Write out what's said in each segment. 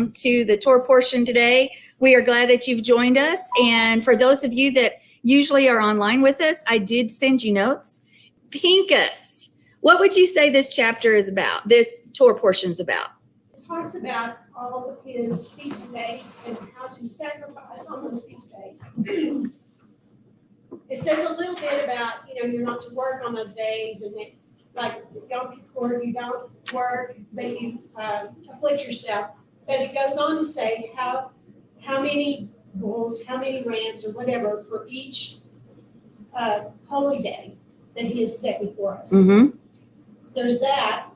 welcome to the Torah Portion today. We are glad that you've joined us. And for those of you that usually are online with us, I did send you notes. Pinchas, what would you say this chapter is about, this Torah Portion is about? It talks about all of his feast days and how to sacrifice on those feast days. It says a little bit about, you're not to work on those days, and that, like Yom Kippur, you don't work, but you afflict yourself. But it goes on to say how many bulls, how many rams, or whatever for each holy day that he has set before us. Mm-hmm. There's that.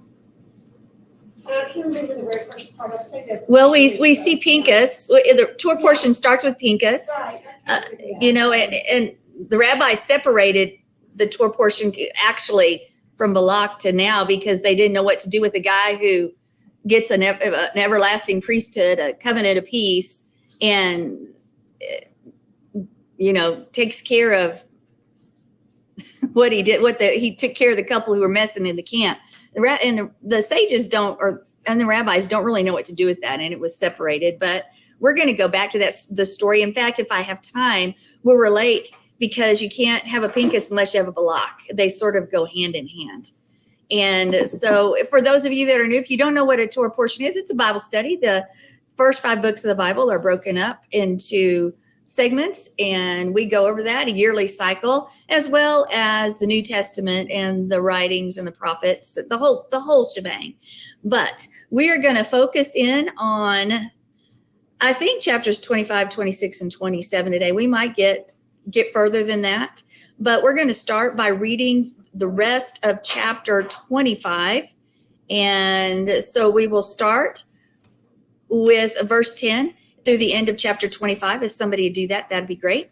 I can't remember the very first part. I'll say that. Well, we see Pinchas. The Torah Portion starts with Pinchas. Right. And the rabbis separated the Torah Portion actually from Balak to now because they didn't know what to do with a guy who gets an everlasting priesthood, a covenant of peace, and takes care of what he did. He took care of the couple who were messing in the camp. The sages and the rabbis don't really know what to do with that, and it was separated. But we're going to go back to the story. In fact, if I have time, we'll relate, because you can't have a Pinchas unless you have a Balak. They sort of go hand in hand. And so for those of you that are new, if you don't know what a Torah Portion is, it's a Bible study. The first 5 books of the Bible are broken up into segments, and we go over that, a yearly cycle, as well as the New Testament and the writings and the prophets, the whole shebang. But we are going to focus in on, I think, chapters 25, 26, and 27 today. We might get further than that, but we're going to start by reading the rest of chapter 25. And so we will start with verse 10 through the end of chapter 25. If somebody would do that, that'd be great.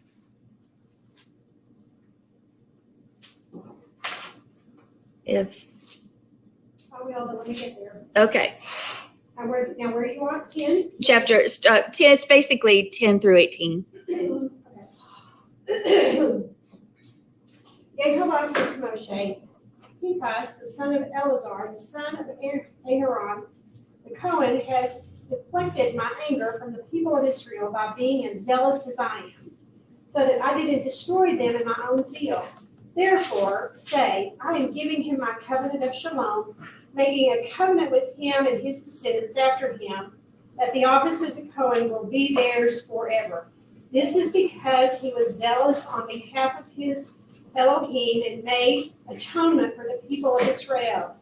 Let me get there. Okay. Now where are you on? 10? Chapter 10, it's basically 10 through 18. Yehovah said to Moshe, Pinchas, the son of Eleazar, the son of Aaron, the Cohen, has deflected my anger from the people of Israel by being as zealous as I am, so that I didn't destroy them in my own zeal. Therefore, say, I am giving him my covenant of shalom, making a covenant with him and his descendants after him, that the office of the Cohen will be theirs forever. This is because he was zealous on behalf of his Elohim and made atonement for the people of Israel.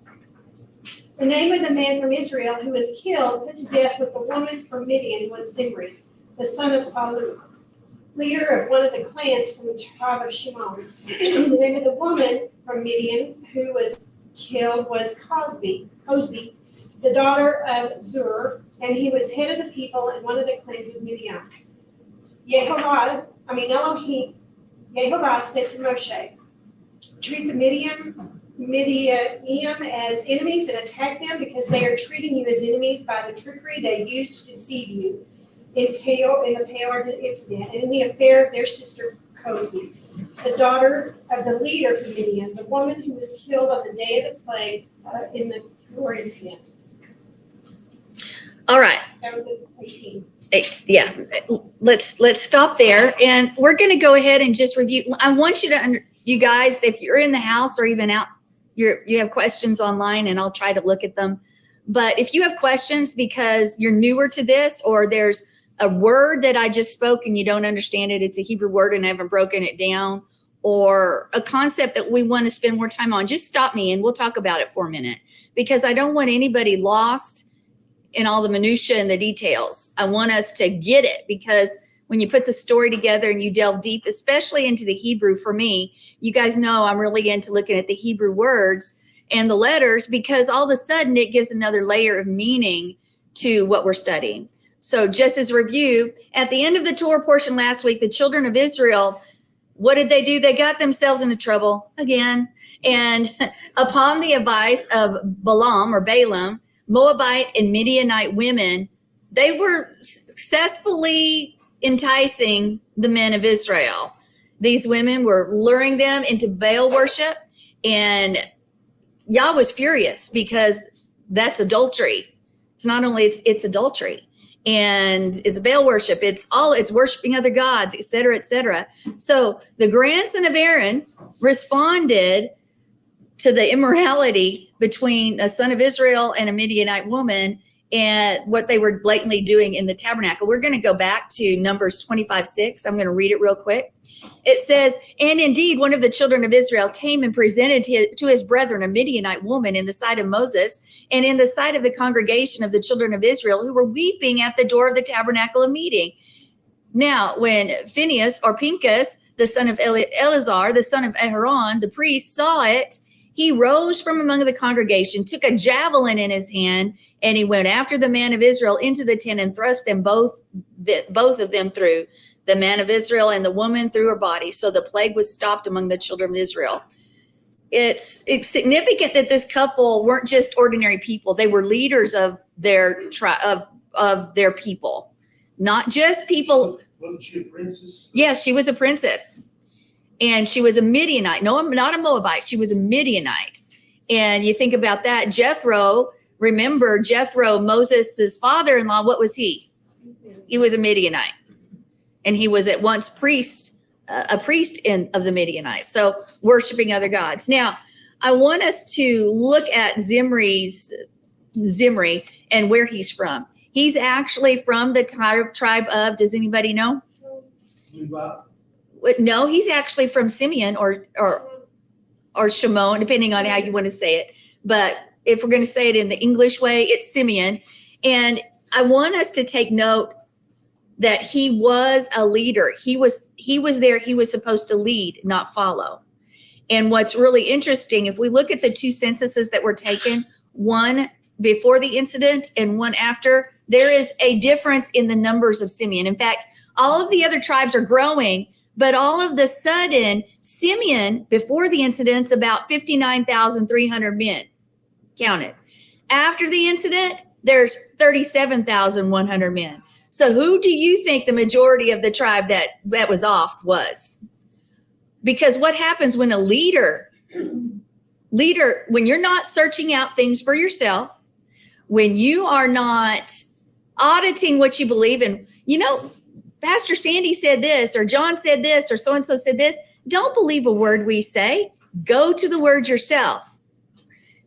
The name of the man from Israel who was killed, put to death with the woman from Midian, was Zimri, the son of Salu, leader of one of the clans from the tribe of Shimon. The name of the woman from Midian who was killed was Cosbi, the daughter of Zur, and he was head of the people in one of the clans of Midian. Yehovah said to Moshe, treat the Midian as enemies and attack them, because they are treating you as enemies by the trickery they used to deceive you in the Peor incident and in the affair of their sister Cosbi, the daughter of the leader from Midian, the woman who was killed on the day of the plague in the Peor incident. All right. That was 18. Yeah, let's stop there, and we're going to go ahead and just review. I want you guys, if you're in the house or even out, you have questions online, and I'll try to look at them. But if you have questions because you're newer to this, or there's a word that I just spoke and you don't understand it, it's a Hebrew word and I haven't broken it down, or a concept that we want to spend more time on, just stop me and we'll talk about it for a minute, because I don't want anybody lost in all the minutia and the details. I want us to get it, because when you put the story together and you delve deep, especially into the Hebrew, for me, you guys know I'm really into looking at the Hebrew words and the letters, because all of a sudden it gives another layer of meaning to what we're studying. So just as a review, at the end of the Torah portion last week, the children of Israel, what did they do? They got themselves into trouble again. And upon the advice of Balaam, Moabite and Midianite women, they were successfully enticing the men of Israel. These women were luring them into Baal worship, and Yah was furious, because that's adultery. It's not only it's adultery. and it's Baal worship. It's worshiping other gods, et cetera, et cetera. So the grandson of Aaron responded to the immorality between a son of Israel and a Midianite woman and what they were blatantly doing in the tabernacle. We're going to go back to Numbers 25:6. I'm going to read it real quick. It says, and indeed, one of the children of Israel came and presented to his brethren a Midianite woman in the sight of Moses and in the sight of the congregation of the children of Israel, who were weeping at the door of the tabernacle of meeting. Now, when Phineas or Pinchas, the son of Eleazar, the son of Aaron, the priest, saw it, he rose from among the congregation, took a javelin in his hand, and he went after the man of Israel into the tent and thrust them both of them through, the man of Israel and the woman through her body. So the plague was stopped among the children of Israel. It's significant that this couple weren't just ordinary people. They were leaders of their of their people, not just people. Wasn't she a princess? Yes, she was a princess. And she was a Midianite. No, I'm not a Moabite. She was a Midianite. And you think about that. Jethro, remember Jethro, Moses' father-in-law, what was he? He was a Midianite. And he was at once a priest of the Midianites. So worshiping other gods. Now, I want us to look at Zimri and where he's from. He's actually from the tribe of, does anybody know? No, he's actually from Simeon or Shimon, depending on how you want to say it. But if we're going to say it in the English way, it's Simeon. And I want us to take note that he was a leader. He was there. He was supposed to lead, not follow. And what's really interesting, if we look at the two censuses that were taken, one before the incident and one after, there is a difference in the numbers of Simeon. In fact, all of the other tribes are growing, but all of the sudden, Simeon, before the incident's about 59,300 men counted. After the incident, there's 37,100 men. So who do you think the majority of the tribe that was off was? Because what happens when a leader, when you're not searching out things for yourself, when you are not auditing what you believe in, Pastor Sandi said this, or John said this, or so-and-so said this. Don't believe a word we say. Go to the word yourself,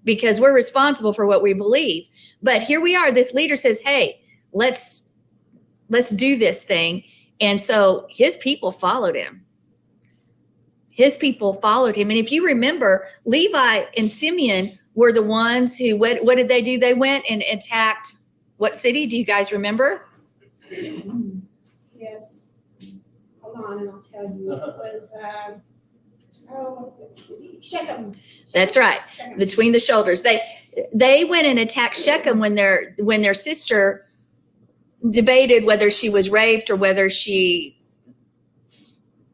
because we're responsible for what we believe. But here we are. This leader says, hey, let's do this thing. And so his people followed him. And if you remember, Levi and Simeon were the ones who, what did they do? They went and attacked what city? Do you guys remember? Yes. Hold on, and I'll tell you. It was, what's that city? Shechem. That's right. Shechem. Between the shoulders. They went and attacked Shechem when their sister debated whether she was raped or whether she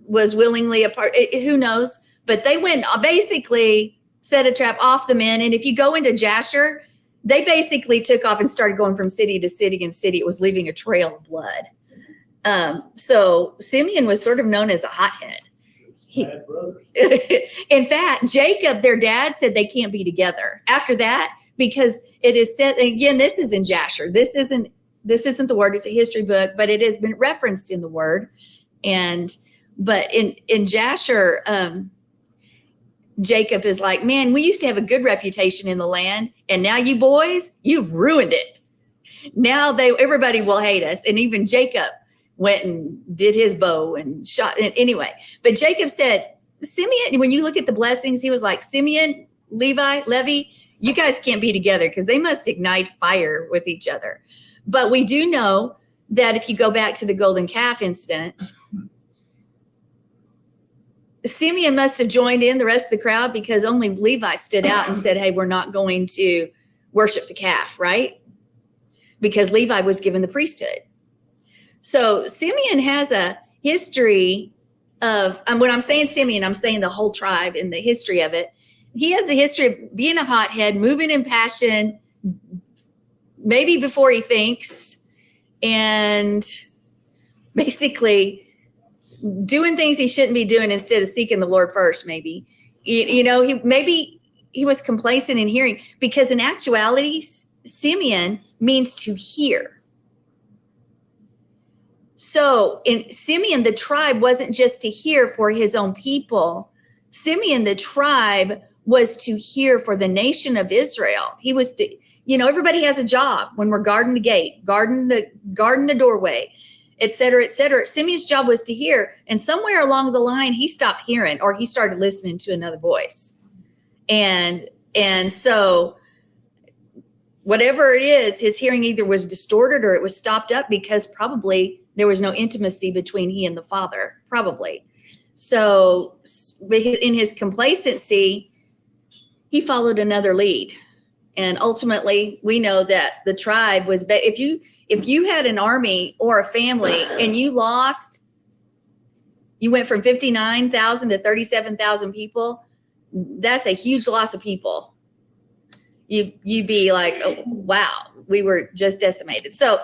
was willingly a part. Who knows? But they went, basically set a trap off the men. And if you go into Jasher, they basically took off and started going from city to city and city. It was leaving a trail of blood. So Simeon was sort of known as a hothead. In fact, Jacob, their dad, said they can't be together after that, because it is said, again, this is in Jasher. This isn't the word, it's a history book, but it has been referenced in the word. But in Jasher, Jacob is like, man, we used to have a good reputation in the land, and now you boys, you've ruined it. Now everybody will hate us. And even Jacob went and did his bow and shot. Anyway, but Jacob said, Simeon, when you look at the blessings, he was like, Simeon, Levi, you guys can't be together, because they must ignite fire with each other. But we do know that if you go back to the golden calf incident, Simeon must have joined in the rest of the crowd, because only Levi stood out and said, hey, we're not going to worship the calf, right? Because Levi was given the priesthood. So Simeon has a history of, when I'm saying Simeon, I'm saying the whole tribe and the history of it. He has a history of being a hothead, moving in passion, maybe before he thinks, and basically doing things he shouldn't be doing instead of seeking the Lord first. Maybe, he was complacent in hearing, because in actuality, Simeon means to hear. So in Simeon, the tribe wasn't just to hear for his own people. Simeon, the tribe, was to hear for the nation of Israel. He was to, everybody has a job when we're guarding the gate, guarding the doorway, et cetera, et cetera. Simeon's job was to hear. And somewhere along the line, he stopped hearing, or he started listening to another voice. And so whatever it is, his hearing either was distorted or it was stopped up because probably there was no intimacy between he and the Father, probably. So in his complacency, he followed another lead. And ultimately, we know that the tribe was, if you had an army or a family and you lost, you went from 59,000 to 37,000 people, that's a huge loss of people. You'd be like, oh, wow, we were just decimated. So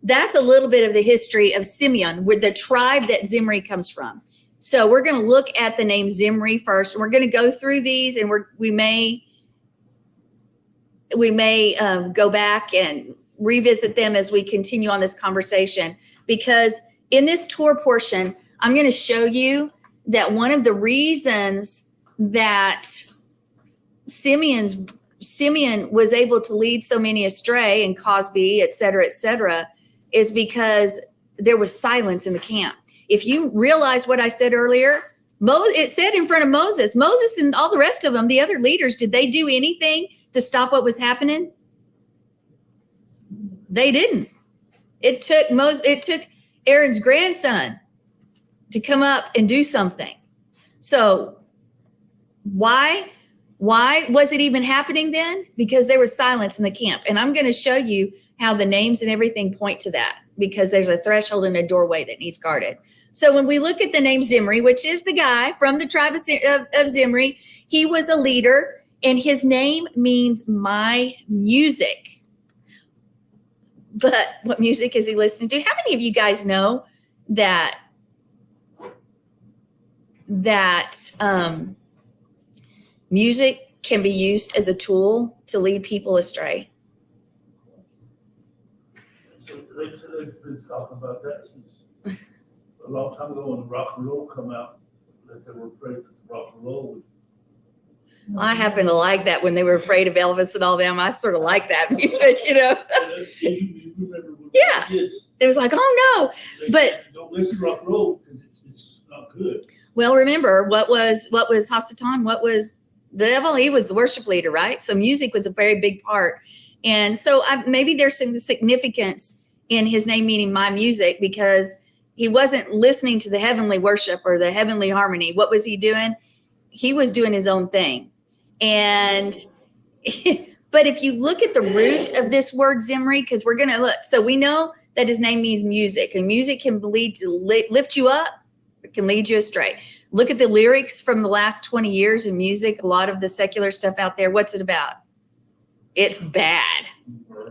that's a little bit of the history of Simeon, with the tribe that Zimri comes from. So we're going to look at the name Zimri first. We're going to go through these, and we may go back and revisit them as we continue on this conversation, because in this Torah portion, I'm going to show you that one of the reasons that Simeon was able to lead so many astray, and Cosby, et cetera, is because there was silence in the camp. If you realize what I said earlier, it said in front of Moses and all the rest of them, the other leaders, did they do anything to stop what was happening? They didn't. It took Aaron's grandson to come up and do something. So why was it even happening then? Because there was silence in the camp. And I'm going to show you how the names and everything point to that, because there's a threshold and a doorway that needs guarded. So when we look at the name Zimri, which is the guy from the tribe of Zimri, he was a leader, and his name means my music. But what music is he listening to? How many of you guys know that music can be used as a tool to lead people astray? They've been talking about that since a long time ago when rock and roll come out, that they were afraid that rock and roll would. I happen to like that when they were afraid of Elvis and all them. I sort of like that music, You remember when Yeah. kids, It was like, oh no. But don't listen to rock and roll because it's not good. well, remember what was Hasatan? What was the devil? He was the worship leader, right? So music was a very big part. And so maybe there's some significance in his name meaning my music, because he wasn't listening to the heavenly worship or the heavenly harmony. What was he doing? He was doing his own thing. And but if you look at the root of this word Zimri, because we're going to look, so we know that his name means music, and music can lead to lift you up. It can lead you astray. Look at the lyrics from the last 20 years in music. A lot of the secular stuff out there. What's it about? It's bad.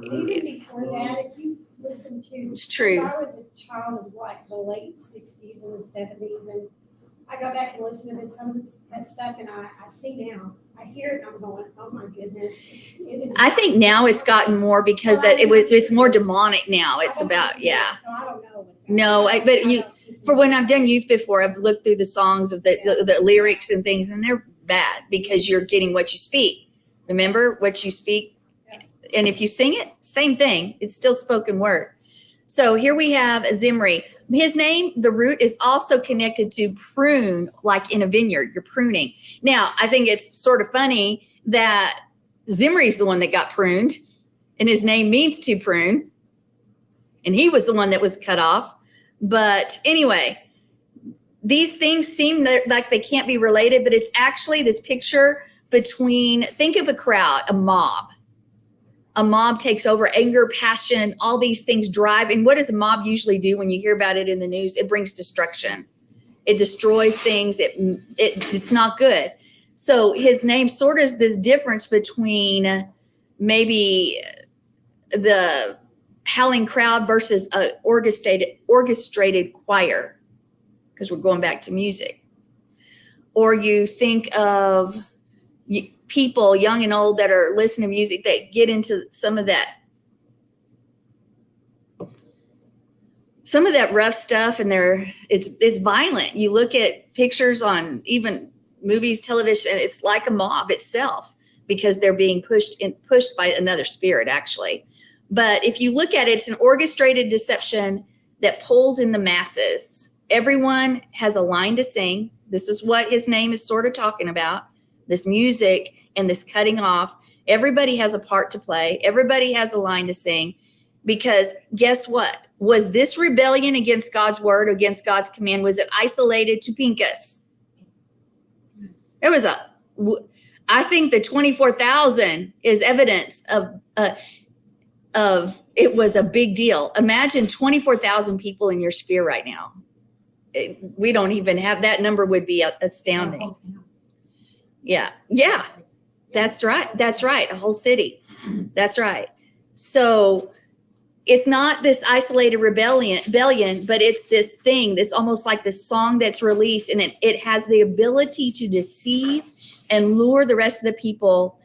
Even before that, if you listen to, It's true. I was a child of the late 60s and the 70s, and I go back and listen to some of that stuff, and I see now, I hear it, and I'm going, oh my goodness. It is. I think now it's gotten more because it's more demonic now. It's about, yeah. So I don't know what's No, for when I've done youth before, I've looked through the songs of the lyrics and things, and they're bad because you're getting what you speak. Remember what you speak? And if you sing it, same thing. It's still spoken word. So here we have Zimri. His name, the root, is also connected to prune, like in a vineyard, you're pruning. Now, I think it's sort of funny that Zimri's the one that got pruned, and his name means to prune, and he was the one that was cut off. But anyway, these things seem like they can't be related, but it's actually this picture between, think of a crowd, a mob. A mob takes over, anger, passion, all these things drive. And what does a mob usually do when you hear about it in the news? It brings destruction. It destroys things. It's not good. So his name sort of is this difference between maybe the howling crowd versus a orchestrated choir, because we're going back to music. Or you think of people, young and old, that are listening to music that get into some of that some of that rough stuff, and it's violent. You look at pictures on even movies, television, it's like a mob itself because they're being pushed by another spirit, actually. But if you look at it, it's an orchestrated deception that pulls in the masses. Everyone has a line to sing. This is what his name is sort of talking about, this music and this cutting off. Everybody has a part to play. Everybody has a line to sing. Because guess what? Was this rebellion against God's word, against God's command, was it isolated to Pinchas? It was I think the 24,000 is evidence of it was a big deal. Imagine 24,000 people in your sphere right now. We don't even have that number, would be astounding. Yeah. That's right. A whole city. That's right. So it's not this isolated rebellion, but it's this thing that's almost like this song that's released, and it has the ability to deceive and lure the rest of the people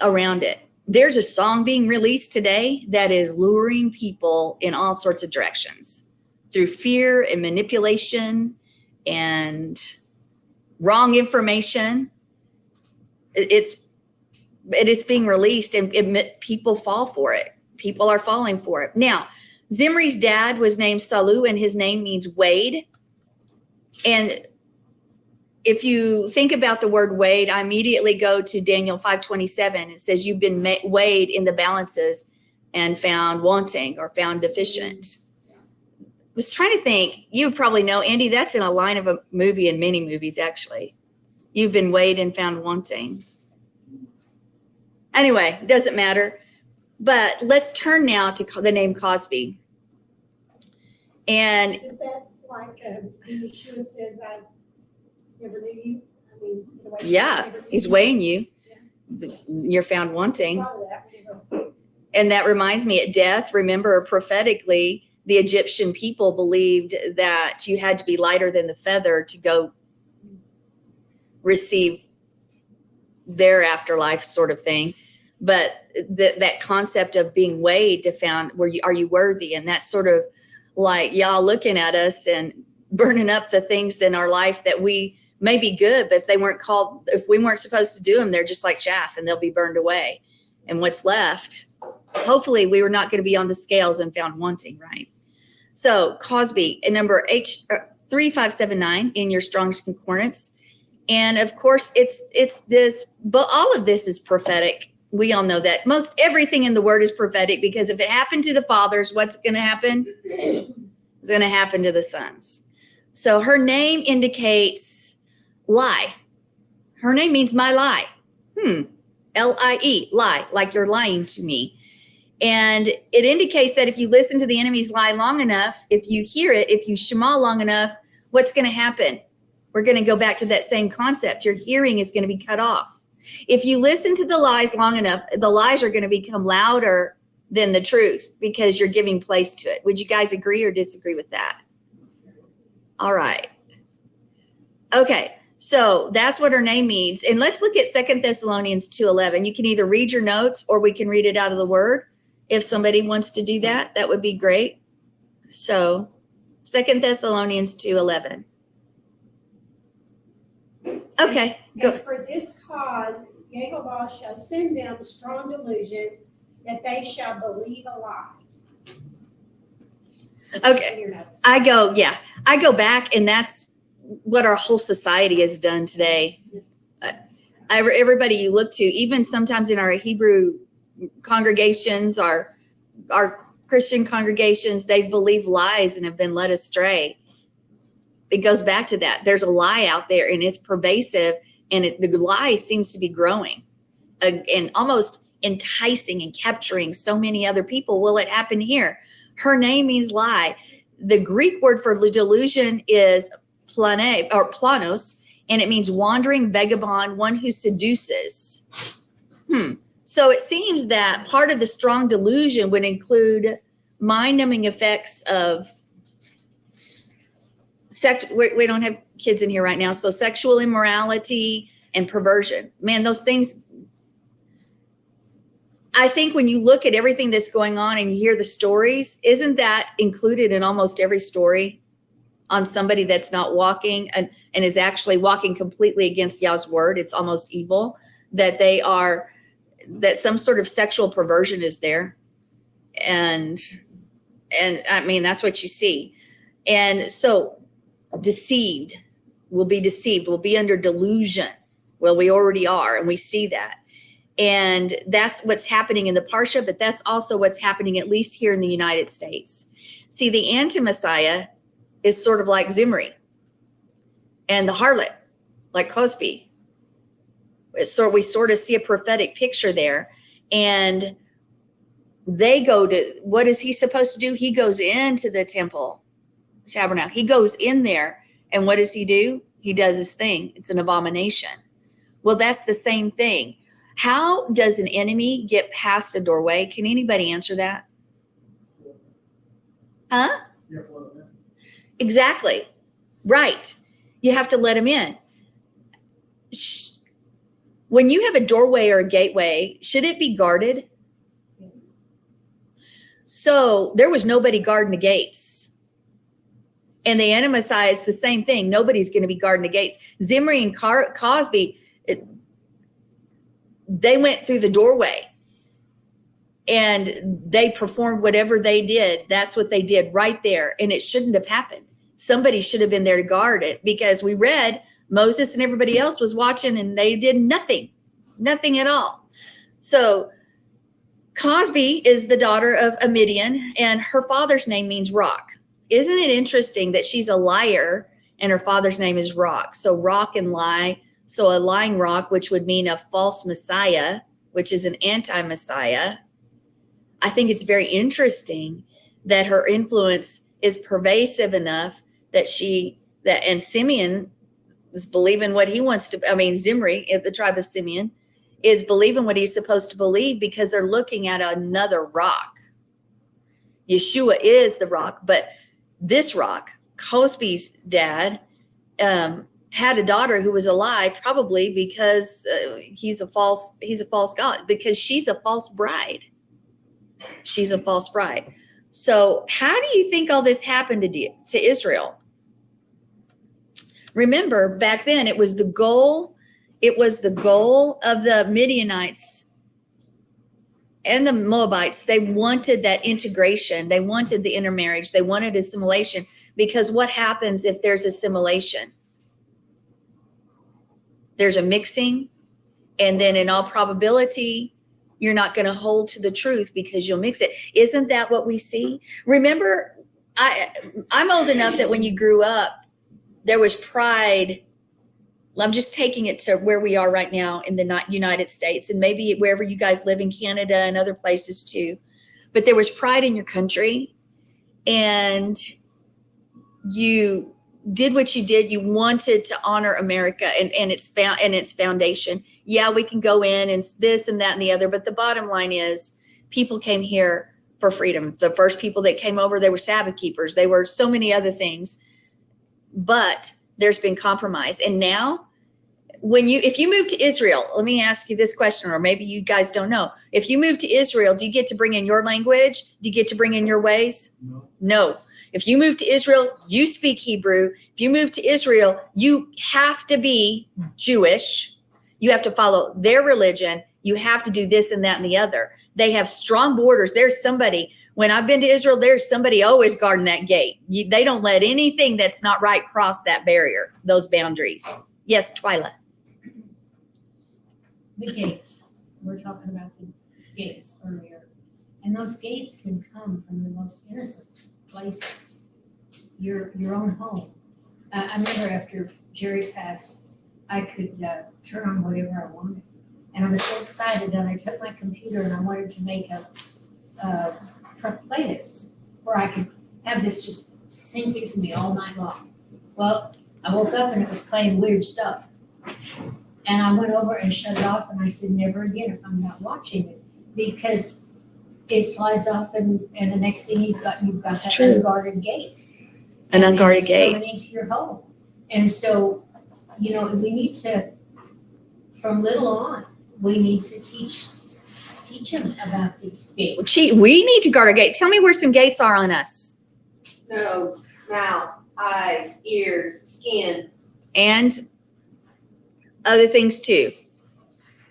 around it. There's a song being released today that is luring people in all sorts of directions through fear and manipulation and wrong information. It's being released, and people fall for it. People are falling for it. Now, Zimri's dad was named Salu, and his name means weighed. And if you think about the word weighed, I immediately go to Daniel 5:27. It says you've been weighed in the balances and found wanting or found deficient. I was trying to think, you probably know, Andy, that's in a line of a movie, in many movies, actually. You've been weighed and found wanting. Anyway, doesn't matter. But let's turn now to the name Cosby. And Is that like Yeshua says, I never knew you? I mean, yeah, he's weighing you. You're found wanting. And that reminds me, at death, remember, prophetically, the Egyptian people believed that you had to be lighter than the feather to go receive their afterlife sort of thing. But that concept of being weighed to found, are you worthy? And that's sort of like y'all looking at us and burning up the things in our life that we may be good, but if we weren't supposed to do them, they're just like chaff and they'll be burned away. And what's left, hopefully we were not going to be on the scales and found wanting, right? So Cosby, number H3579 in your Strong's Concordance. And of course it's this, but all of this is prophetic. We all know that most everything in the word is prophetic, because if it happened to the fathers, what's going to happen? It's going to happen to the sons. So her name indicates lie. Her name means my lie. L-I-E, lie, like you're lying to me. And it indicates that if you listen to the enemy's lie long enough, if you hear it, if you shema long enough, what's going to happen? We're going to go back to that same concept. Your hearing is going to be cut off. If you listen to the lies long enough, the lies are going to become louder than the truth because you're giving place to it. Would you guys agree or disagree with that? All right. Okay. So that's what her name means. And let's look at 2 Thessalonians 2:11. You can either read your notes or we can read it out of the word. If somebody wants to do that, that would be great. So 2 Thessalonians 2:11. Okay, go. And for this cause, Jehovah shall send them a strong delusion that they shall believe a lie. Okay, I go back, and that's what our whole society has done today. Everybody you look to, even sometimes in our Hebrew congregations, our Christian congregations, they believe lies and have been led astray. It goes back to that. There's a lie out there, and it's pervasive, and the lie seems to be growing and almost enticing and capturing so many other people. Will it happen here? Her name means lie. The Greek word for delusion is plane or planos, and it means wandering vagabond, one who seduces. So it seems that part of the strong delusion would include mind-numbing effects of we don't have kids in here right now. So sexual immorality and perversion, man, those things, I think when you look at everything that's going on and you hear the stories, isn't that included in almost every story on somebody that's not walking and is actually walking completely against Yah's word? It's almost evil that that some sort of sexual perversion is there. And I mean, that's what you see. And so deceived, we'll be under delusion. Well, we already are, and we see that. And that's what's happening in the Parsha, but that's also what's happening at least here in the United States. See, the anti-Messiah is sort of like Zimri, and the harlot, like Cosby. So we sort of see a prophetic picture there. And they go to, what is he supposed to do? He goes into the temple, tabernacle. He goes in there, and what does he do? He does his thing. It's an abomination. Well, that's the same thing. How does an enemy get past a doorway? Can anybody answer that? Huh? Exactly. Right. You have to let him in. When you have a doorway or a gateway, should it be guarded? Yes. So there was nobody guarding the gates. And the anti-Messiah is the same thing. Nobody's going to be guarding the gates. Zimri and Cosby, they went through the doorway and they performed whatever they did. That's what they did right there. And it shouldn't have happened. Somebody should have been there to guard it, because we read Moses and everybody else was watching and they did nothing at all. So Cosby is the daughter of a Midian, and her father's name means rock. Isn't it interesting that she's a liar and her father's name is Rock? So rock and lie. So a lying rock, which would mean a false Messiah, which is an anti-Messiah. I think it's very interesting that her influence is pervasive enough that and Simeon is believing what he wants to. I mean, Zimri, the tribe of Simeon, is believing what he's supposed to believe because they're looking at another rock. Yeshua is the rock, but this rock, Cosby's dad, had a daughter who was a lie, probably because he's a false god, because she's a false bride. She's a false bride. So how do you think all this happened to Israel? Remember, back then it was the goal of the Midianites and the Moabites. They wanted that integration. They wanted the intermarriage. They wanted assimilation, because what happens if there's assimilation? There's a mixing, and then in all probability, you're not going to hold to the truth because you'll mix it. Isn't that what we see? Remember, I'm old enough that when you grew up, there was pride. I'm just taking it to where we are right now in the United States, and maybe wherever you guys live in Canada and other places too. But there was pride in your country, and you did what you did. You wanted to honor America and its foundation. Yeah, we can go in and this and that and the other, but the bottom line is people came here for freedom. The first people that came over, they were Sabbath keepers. They were so many other things, but there's been compromise. And now if you move to Israel, let me ask you this question, or maybe you guys don't know. If you move to Israel, do you get to bring in your language? Do you get to bring in your ways? No. If you move to Israel, you speak Hebrew. If you move to Israel, you have to be Jewish. You have to follow their religion. You have to do this and that and the other. They have strong borders. There's somebody, when I've been to Israel, there's somebody always guarding that gate. They don't let anything that's not right cross that barrier, those boundaries. Yes, Twyla. The gates. We're talking about the gates earlier. And those gates can come from the most innocent places. Your own home. I remember after Jerry passed, I could turn on whatever I wanted. And I was so excited that I took my computer and I wanted to make a playlist where I could have this just sink into me all night long. Well, I woke up and it was playing weird stuff. And I went over and shut it off, and I said, never again if I'm not watching it, because it slides off, and the next thing you've got That's that true. unguarded gate. An unguarded it's gate. coming into your home. And so, we need to, from little on, we need to teach Teach them about the gate. We need to guard our gate. Tell me where some gates are on us. Nose, mouth, eyes, ears, skin. And other things too.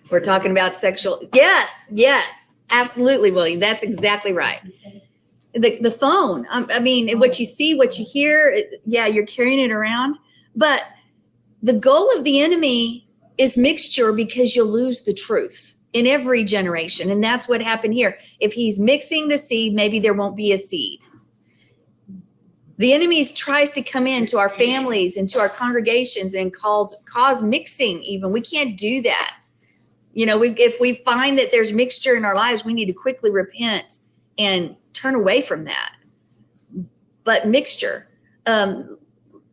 We're talking about sexual. Yes, absolutely, William. That's exactly right. The phone. I mean, what you see, what you hear. Yeah, you're carrying it around. But the goal of the enemy is mixture, because you'll lose the truth in every generation. And that's what happened here. If he's mixing the seed, maybe there won't be a seed. The enemy tries to come into our families, into our congregations, and cause mixing even. We can't do that. You know, if we find that there's mixture in our lives, we need to quickly repent and turn away from that. But mixture, Numbers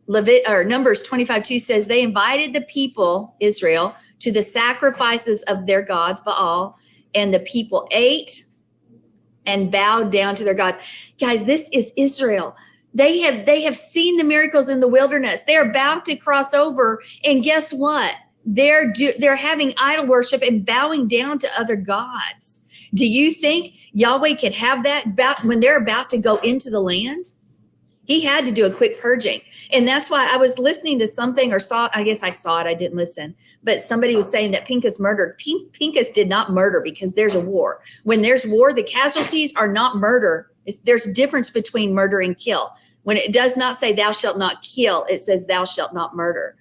25:2 says they invited the people, Israel, to the sacrifices of their gods, Baal, and the people ate and bowed down to their gods. Guys, this is Israel. They have seen the miracles in the wilderness. They're about to cross over, and guess what? They're having idol worship and bowing down to other gods. Do you think Yahweh could have that when they're about to go into the land? He had to do a quick purging. And that's why I was listening to something, or I guess I saw it, I didn't listen. But somebody was saying that Pinchas murdered. Pinchas did not murder, because there's a war. When there's war, the casualties are not murder. There's a difference between murder and kill. When it does not say thou shalt not kill, it says thou shalt not murder.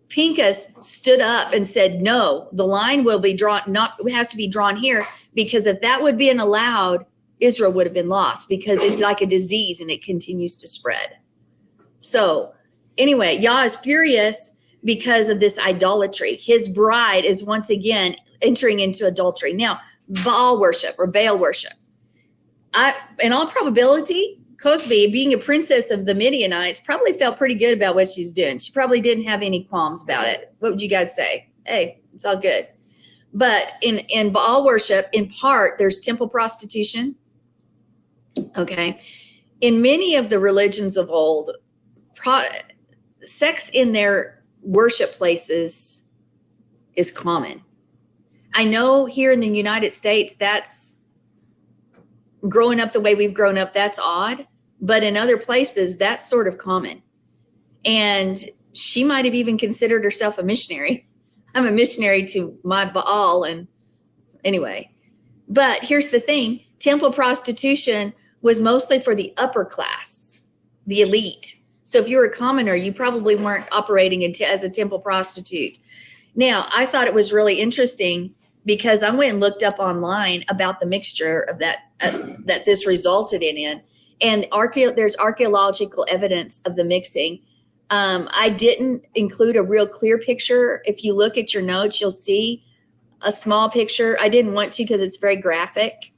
Pinchas stood up and said, no, the line will be drawn, it has to be drawn here, because if that would be allowed, Israel would have been lost, because it's like a disease and it continues to spread. So anyway, Yah is furious because of this idolatry. His bride is once again entering into adultery. Now, Baal worship or Baal worship. In all probability, Cosby, being a princess of the Midianites, probably felt pretty good about what she's doing. She probably didn't have any qualms about it. What would you guys say? Hey, it's all good. But in Baal worship, in part, there's temple prostitution. Okay. In many of the religions of old, sex in their worship places is common. I know here in the United States, that's growing up the way we've grown up, that's odd. But in other places, that's sort of common. And she might have even considered herself a missionary. I'm a missionary to my Baal. And anyway, but here's the thing. Temple prostitution was mostly for the upper class, the elite. So if you were a commoner, you probably weren't operating as a temple prostitute. Now, I thought it was really interesting, because I went and looked up online about the mixture of that this resulted in. And there's archaeological evidence of the mixing. I didn't include a real clear picture. If you look at your notes, you'll see a small picture. I didn't want to, because it's very graphic,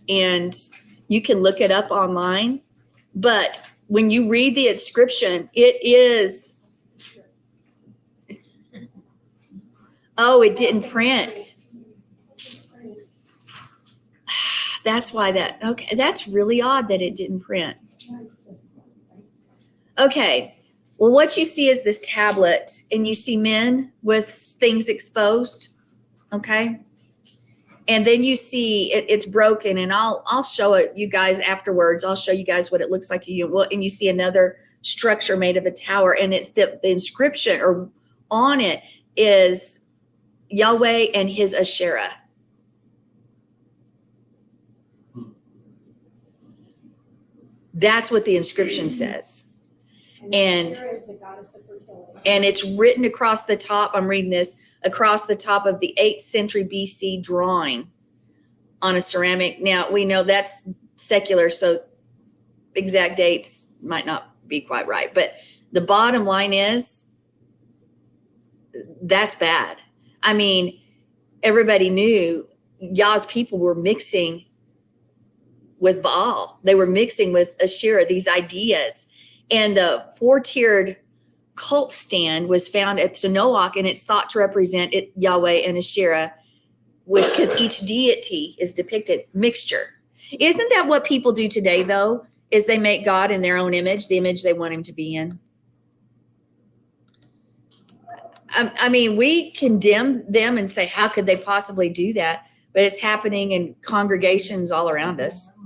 and you can look it up online. But when you read the inscription, it is, oh, it didn't print. That's why okay, that's really odd that it didn't print. Okay, well, what you see is this tablet, and you see men with things exposed, okay? And then you see it's broken, and I'll show it you guys afterwards. I'll show you guys what it looks like. And you see another structure made of a tower, and it's the inscription or on it is Yahweh and his Asherah. That's what the inscription says. And Sarah is the goddess of fertility. And it's written across the top. I'm reading this across the top of the 8th century BC drawing on a ceramic. Now, we know that's secular, so exact dates might not be quite right. But the bottom line is that's bad. I mean, everybody knew Yah's people were mixing with Baal. They were mixing with Asherah, these ideas. And the 4-tiered cult stand was found at Sanoak, and it's thought to represent Yahweh and Asherah, because each deity is depicted. Mixture. Isn't that what people do today, though? Is they make God in their own image, the image they want him to be in. I mean, we condemn them and say, how could they possibly do that? but it's happening in congregations all around us.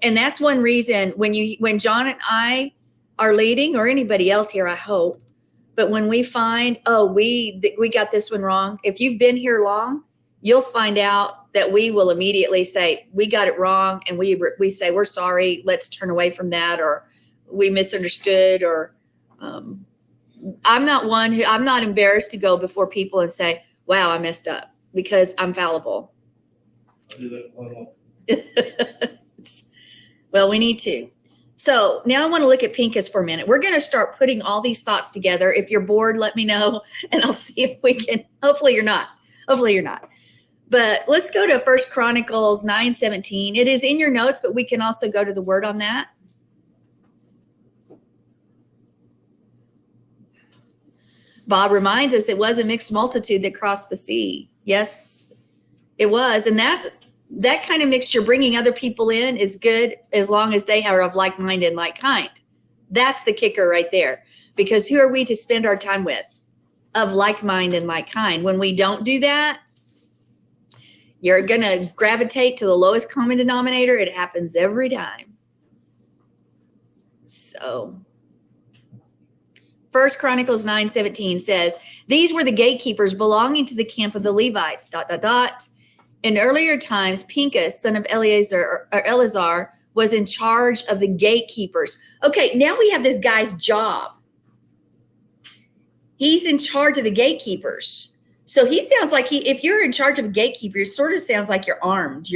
And that's one reason when John and I are leading, or anybody else here, I hope, but when we find, we got this one wrong. If you've been here long, you'll find out that we will immediately say, we got it wrong. And we say, we're sorry. Let's turn away from that. Or we misunderstood, or, I'm not embarrassed to go before people and say, wow, I messed up, because I'm fallible. I do that quite often. Well, we need to. So now I want to look at Pinchas for a minute. We're going to start putting all these thoughts together. If you're bored, let me know, and I'll see if we can. Hopefully you're not. But let's go to 1 Chronicles 9:17. It is in your notes, but we can also go to the word on that. Bob reminds us it was a mixed multitude that crossed the sea. Yes, it was. And that kind of mixture, bringing other people in, is good as long as they are of like mind and like kind. That's the kicker right there. Because who are we to spend our time with? Of like mind and like kind. When we don't do that, you're going to gravitate to the lowest common denominator. It happens every time. So 1 Chronicles 9:17 says, these were the gatekeepers belonging to the camp of the Levites, ... In earlier times, Pinchas, son of Eleazar, was in charge of the gatekeepers. Okay, now we have this guy's job. He's in charge of the gatekeepers. So he sounds like if you're in charge of a gatekeeper, it sort of sounds like you're armed.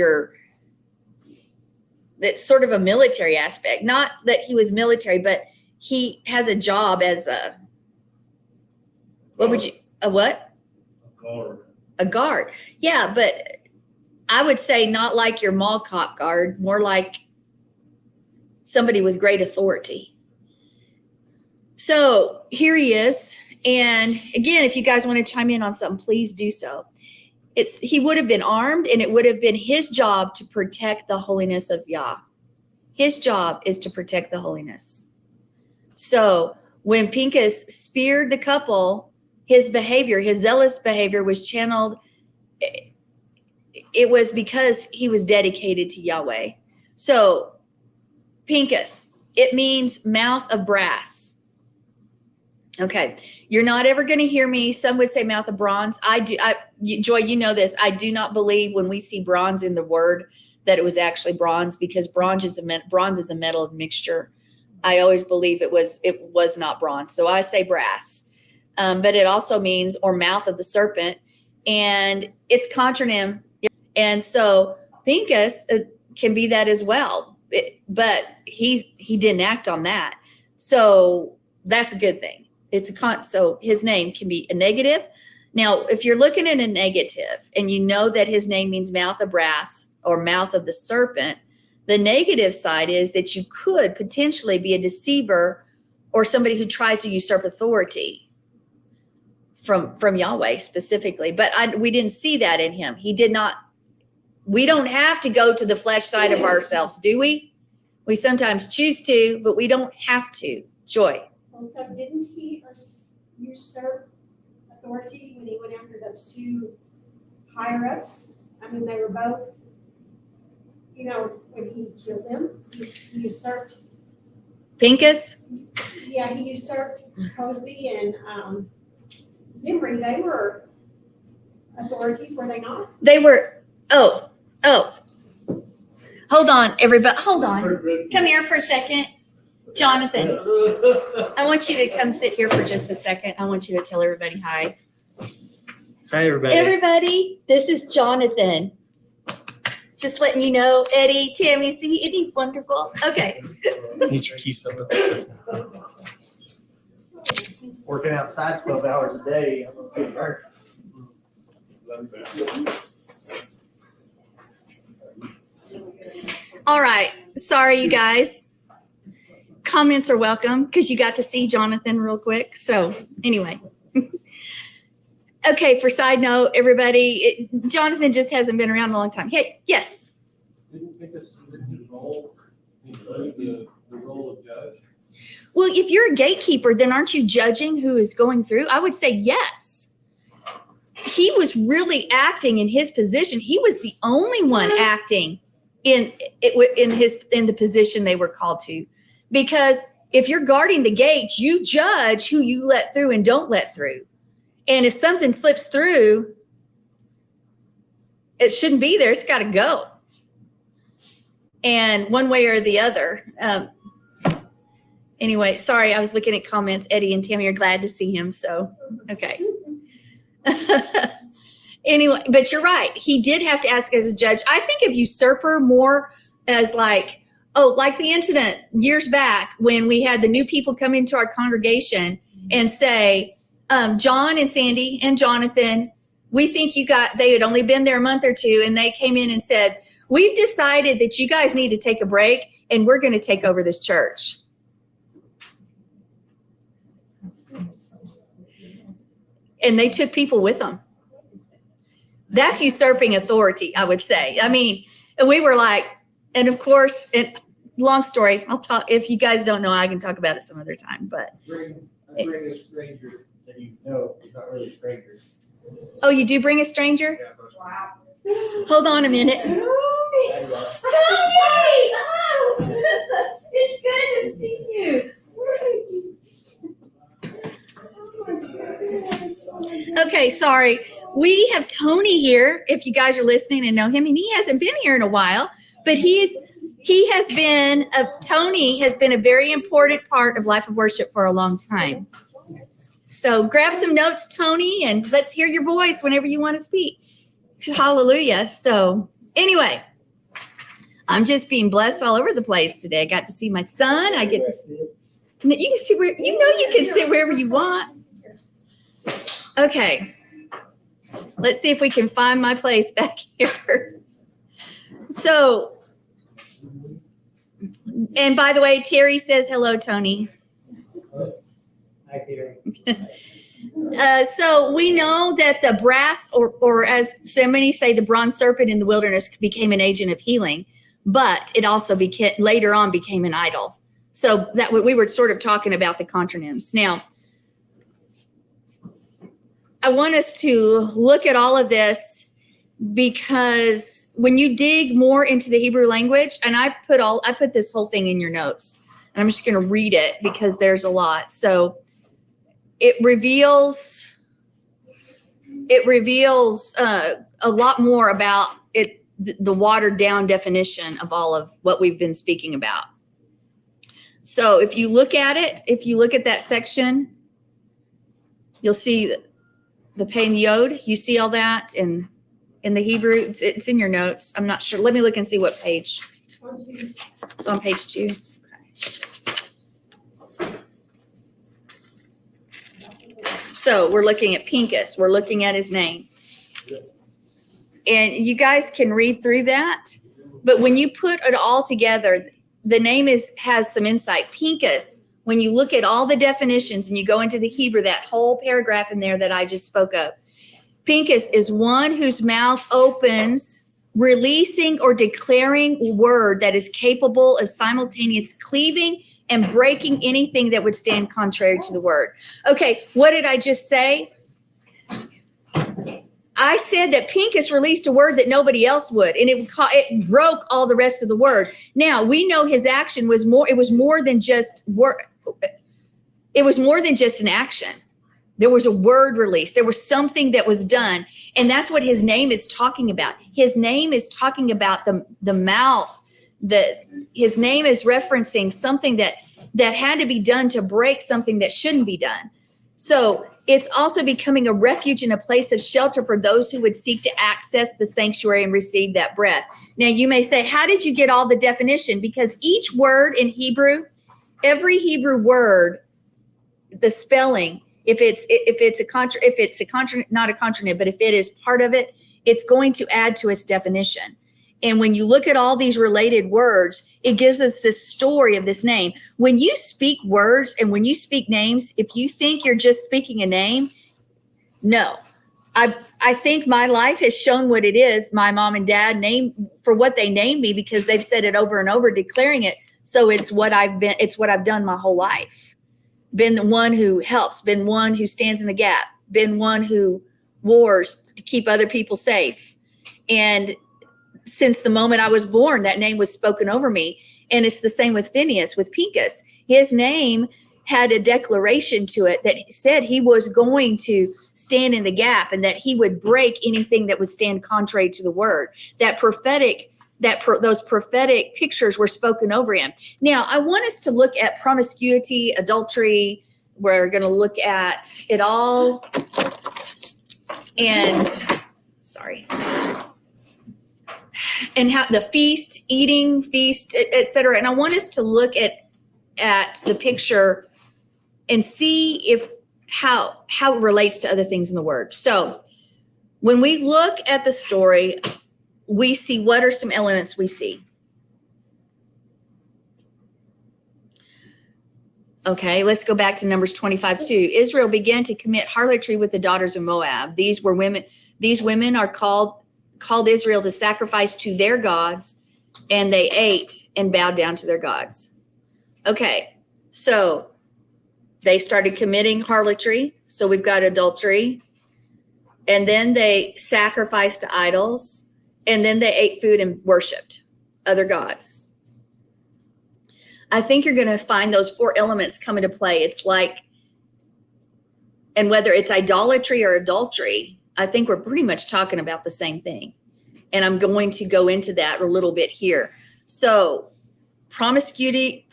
That's sort of a military aspect. Not that he was military, but he has a job as a what? A guard. A guard. Yeah, but I would say not like your mall cop guard, more like somebody with great authority. So here he is. And again, if you guys want to chime in on something, please do so. He would have been armed, and it would have been his job to protect the holiness of Yah. His job is to protect the holiness. So when Pinchas speared the couple, his zealous behavior was channeled. It was because he was dedicated to Yahweh. So Pinchas, it means mouth of brass. Okay. You're not ever going to hear me. Some would say mouth of bronze. Joy, you know this. I do not believe when we see bronze in the word that it was actually bronze, because bronze is a metal of mixture. I always believe it was not bronze. So I say brass. But it also means, or mouth of the serpent, and it's contronym. And so Pinchas can be that as well, but he didn't act on that. So that's a good thing. So his name can be a negative. Now, if you're looking at a negative and you know that his name means mouth of brass or mouth of the serpent, the negative side is that you could potentially be a deceiver or somebody who tries to usurp authority from Yahweh specifically. But we didn't see that in him. He did not. We don't have to go to the flesh side of ourselves, do we? We sometimes choose to, but we don't have to. Joy. Well, so didn't he usurp authority when he went after those two higher ups? I mean, they were both, when he killed them, he usurped. Pinchas? Yeah, he usurped Cosby and Zimri. They were authorities, were they not? They were. Oh. Hold on, everybody. Hold on. Come here for a second. Jonathan, I want you to come sit here for just a second. I want you to tell everybody hi. Hi, everybody. Everybody, this is Jonathan. Just letting you know, Eddie, Tammy, see, isn't he wonderful? Okay. Need your keys up. Working outside 12 hours a day. I'm gonna get hurt. All right. Sorry, you guys. Comments are welcome because you got to see Jonathan real quick. So anyway. Okay, for side note, everybody, Jonathan just hasn't been around a long time. Hey, yes. Didn't Pinchas his role, the role of judge? Well, if you're a gatekeeper, then aren't you judging who is going through? I would say yes. he was really acting in his position. He was the only one acting in the position they were called to, because if you're guarding the gates, you judge who you let through and don't let through. And if something slips through, it shouldn't be there. It's got to go. And one way or the other. Anyway, sorry, I was looking at comments. Eddie and Tammy are glad to see him. So, okay. Anyway, but you're right. He did have to ask as a judge. I think of usurper more as like the incident years back when we had the new people come into our congregation and say, John and Sandi and Jonathan, we think they had only been there a month or two, and they came in and said, we've decided that you guys need to take a break and we're going to take over this church. And they took people with them. That's usurping authority, I would say. I mean, we were like, and of course, long story, I'll talk, if you guys don't know, I can talk about it some other time, but. Bring a stranger that you know is not really a stranger. Oh, you do bring a stranger? Yeah, but- Wow. Hold on a minute. There you are. Tony! Oh! It's good to see you. Okay, sorry. We have Tony here, if you guys are listening and know him, and he hasn't been here in a while, but Tony has been a very important part of Life of Worship for a long time. So grab some notes, Tony, and let's hear your voice whenever you want to speak. Hallelujah. So anyway, I'm just being blessed all over the place today. I got to see my son. I get to you can see where you can sit wherever you want. Okay. Let's see if we can find my place back here. So, and by the way, Terry says hello, Tony. Hi, Terry. So we know that the brass, or as so many say, the bronze serpent in the wilderness became an agent of healing, but it also later on became an idol. So that we were sort of talking about the contronyms. Now, I want us to look at all of this because when you dig more into the Hebrew language, and I put this whole thing in your notes, and I'm just going to read it because there's a lot. So it reveals a lot more about it, the watered down definition of all of what we've been speaking about. So if you look at that section, you'll see the Pei and Yod. You see all that in the Hebrew. It's in your notes. I'm not sure. Let me look and see what page. It's on page 2. Okay. So we're looking at Pinchas. We're looking at his name. And you guys can read through that. But when you put it all together, the name has some insight. Pinchas, when you look at all the definitions and you go into the Hebrew, that whole paragraph in there that I just spoke of, Pinchas is one whose mouth opens, releasing or declaring a word that is capable of simultaneous cleaving and breaking anything that would stand contrary to the word. Okay, what did I just say? I said that Pinchas released a word that nobody else would, and it broke all the rest of the word. Now, we know his action was more than just word. It was more than just an action. There was a word release. There was something that was done, and that's what his name is talking about. His name is talking about the mouth. His name is referencing something that had to be done to break something that shouldn't be done. So it's also becoming a refuge and a place of shelter for those who would seek to access the sanctuary and receive that breath. Now, you may say, how did you get all the definition? Because each word in Hebrew, every Hebrew word, the spelling, if not a contronym, but if it is part of it, it's going to add to its definition. And when you look at all these related words, it gives us this story of this name. When you speak words and when you speak names, if you think you're just speaking a name, no. I think my life has shown what it is. My mom and dad named for what they named me because they've said it over and over, declaring it. So it's what I've done my whole life. Been the one who helps, been one who stands in the gap, been one who wars to keep other people safe. And since the moment I was born, that name was spoken over me. And it's the same with Phineas, with Pinchas. His name had a declaration to it that said he was going to stand in the gap and that he would break anything that would stand contrary to the word. Those prophetic pictures were spoken over him. Now, I want us to look at promiscuity, adultery. We're going to look at it all. And and how the feast, eating, feast, etc. And I want us to look at the picture and see if how it relates to other things in the word. So when we look at the story, we see, what are some elements we see? Okay, let's go back to Numbers 25:2. Israel began to commit harlotry with the daughters of Moab. These women are called Israel to sacrifice to their gods, and they ate and bowed down to their gods. Okay, so they started committing harlotry. So we've got adultery, and then they sacrificed to idols, and then they ate food and worshiped other gods. I think you're going to find those four elements come into play. It's like, and whether it's idolatry or adultery, I think we're pretty much talking about the same thing. And I'm going to go into that a little bit here. So promiscuity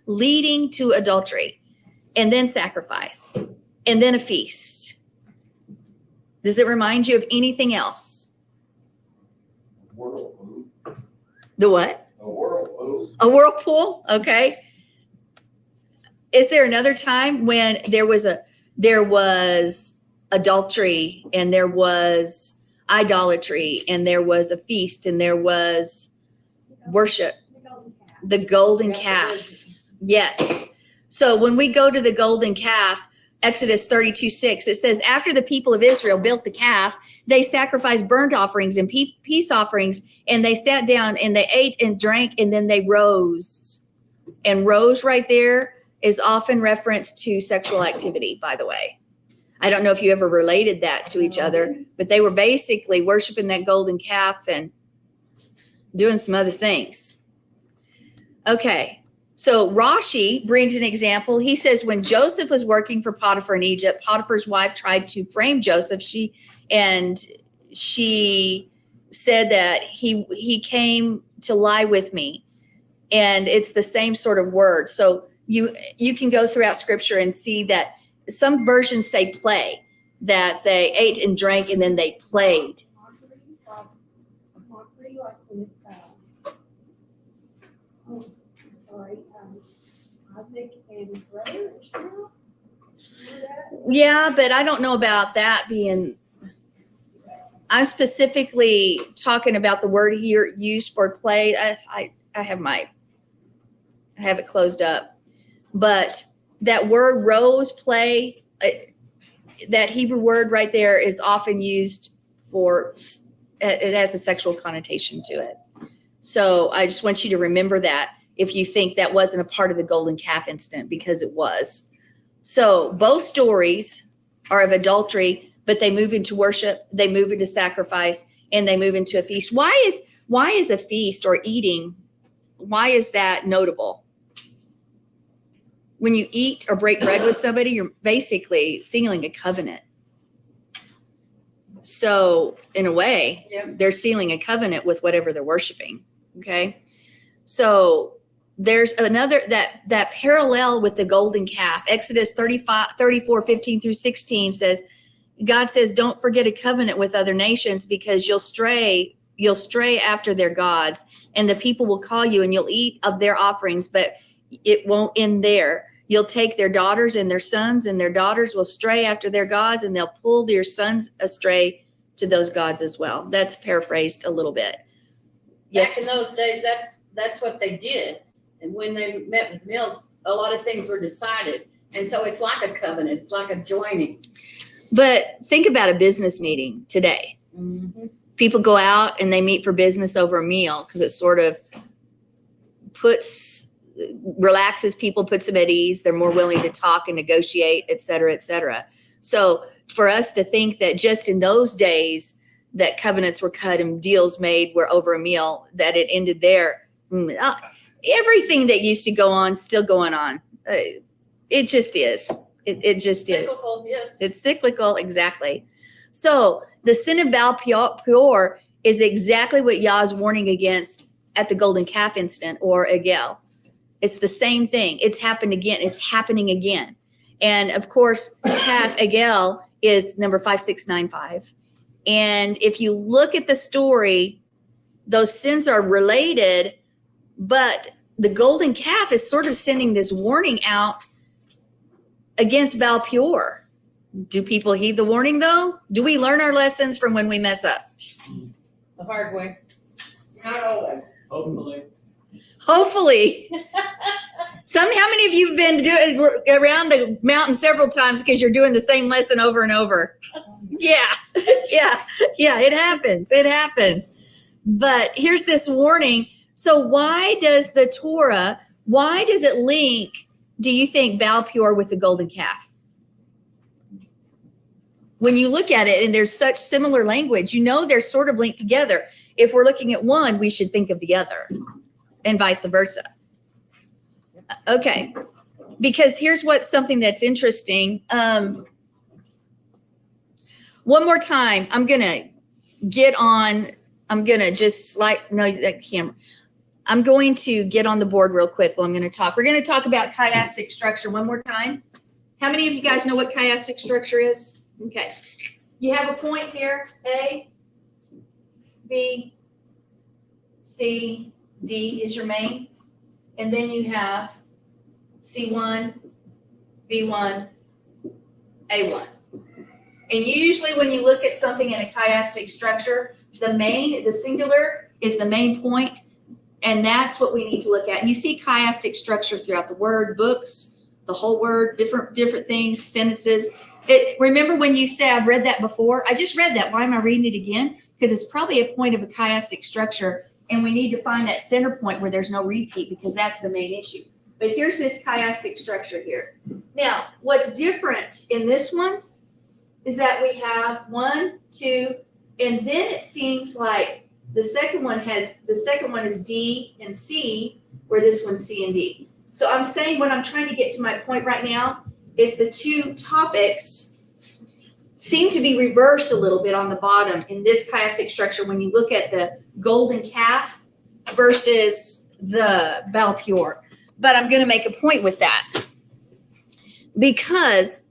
leading to adultery, and then sacrifice, and then a feast. Does it remind you of anything else? Whirlpool. The what? A whirlpool. A whirlpool? Okay. Is there another time when there was adultery, and there was idolatry, and there was a feast, and there was worship? The golden calf. Yes. So when we go to the golden calf, Exodus 32:6, it says, after the people of Israel built the calf, they sacrificed burnt offerings and peace offerings, and they sat down and they ate and drank, and then they rose. And rose right there is often referenced to sexual activity, by the way. I don't know if you ever related that to each other, but they were basically worshiping that golden calf and doing some other things. Okay. So Rashi brings an example. He says, when Joseph was working for Potiphar in Egypt, Potiphar's wife tried to frame Joseph. She said that he came to lie with me. And it's the same sort of word. So you can go throughout scripture and see that some versions say play, that they ate and drank and then they played. Isaac and his brother Ishmael? Yeah, but I don't know about that being. I'm specifically talking about the word here used for play. I have it closed up, but that word rose, play, that Hebrew word right there is often used for. It has a sexual connotation to it. So I just want you to remember that, if you think that wasn't a part of the golden calf incident, because it was. So both stories are of adultery, but they move into worship, they move into sacrifice, and they move into a feast. Why is a feast or eating, why is that notable? When you eat or break bread with somebody, you're basically sealing a covenant. So in a way, they're sealing a covenant with whatever they're worshiping. Okay. So there's another that parallel with the golden calf. Exodus 34:15-16 says, God says, don't forget a covenant with other nations, because you'll stray after their gods, and the people will call you and you'll eat of their offerings, but it won't end there. You'll take their daughters and their sons, and their daughters will stray after their gods, and they'll pull their sons astray to those gods as well. That's paraphrased a little bit. Yes. Back in those days, that's what they did. And when they met with Mills, a lot of things were decided. And so it's like a covenant. It's like a joining. But think about a business meeting today. Mm-hmm. People go out and they meet for business over a meal, because it sort of relaxes people, puts them at ease. They're more willing to talk and negotiate, et cetera, et cetera. So for us to think that just in those days that covenants were cut and deals made were over a meal, that it ended there. Everything that used to go on, still going on. It just is. It just is. Cyclical, yes. It's cyclical, exactly. So the sin of Baal Peor is exactly what Yah is warning against at the golden calf incident or Egel. It's the same thing. It's happened again. It's happening again. And of course, calf Egel is number 5695. And if you look at the story, those sins are related, but the golden calf is sort of sending this warning out against Baal Peor. Do people heed the warning though? Do we learn our lessons from when we mess up? The hard way. Not always. Hopefully. Hopefully. How many of you have been around the mountain several times because you're doing the same lesson over and over? Yeah, it happens. It happens. But here's this warning. So why does the Torah, why does it link, do you think, Baal Peor with the golden calf? When you look at it and there's such similar language, you know they're sort of linked together. If we're looking at one, we should think of the other and vice versa. Okay, because here's what's something that's interesting. One more time, I'm going to get on the board real quick while I'm going to talk. We're going to talk about chiastic structure one more time. How many of you guys know what chiastic structure is? Okay. You have a point here, A, B, C, D is your main. And then you have C1, B1, A1. And usually when you look at something in a chiastic structure, the singular is the main point, and that's what we need to look at. And you see chiastic structures throughout the word, books, the whole word, different things, sentences. Remember when you say, I've read that before? I just read that. Why am I reading it again? Because it's probably a point of a chiastic structure, and we need to find that center point where there's no repeat, because that's the main issue. But here's this chiastic structure here. Now, what's different in this one is that we have 1, 2, and then it seems like the second one is D and C, where this one's C and D. So I'm saying what I'm trying to get to my point right now is the two topics seem to be reversed a little bit on the bottom in this chiastic structure when you look at the golden calf versus the Baal Peor. But I'm going to make a point with that, because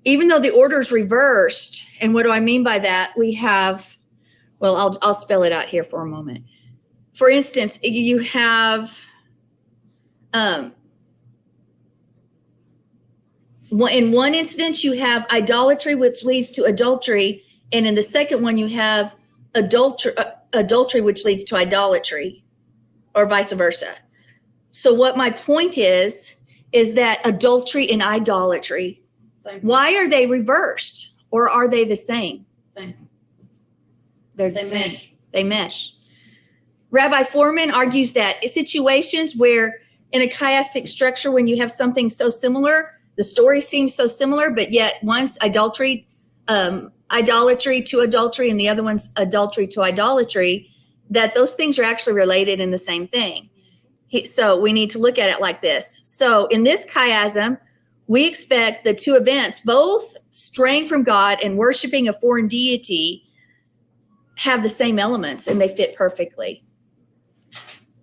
even though the order is reversed, and what do I mean by that? We have, well, I'll spell it out here for a moment. For instance, you have in one instance, you have idolatry, which leads to adultery. And in the second one, you have adultery, which leads to idolatry, or vice versa. So what my point is that adultery and idolatry, Same. why are they reversed, or are they the same? Same. They're the They same. mesh. They mesh. Rabbi Foreman argues that situations where in a chiastic structure, when you have something so similar, the story seems so similar, but yet one's idolatry to adultery, and the other one's adultery to idolatry, that those things are actually related in the same thing. So we need to look at it like this. So in this chiasm, we expect the two events, both straying from God and worshiping a foreign deity, have the same elements, and they fit perfectly.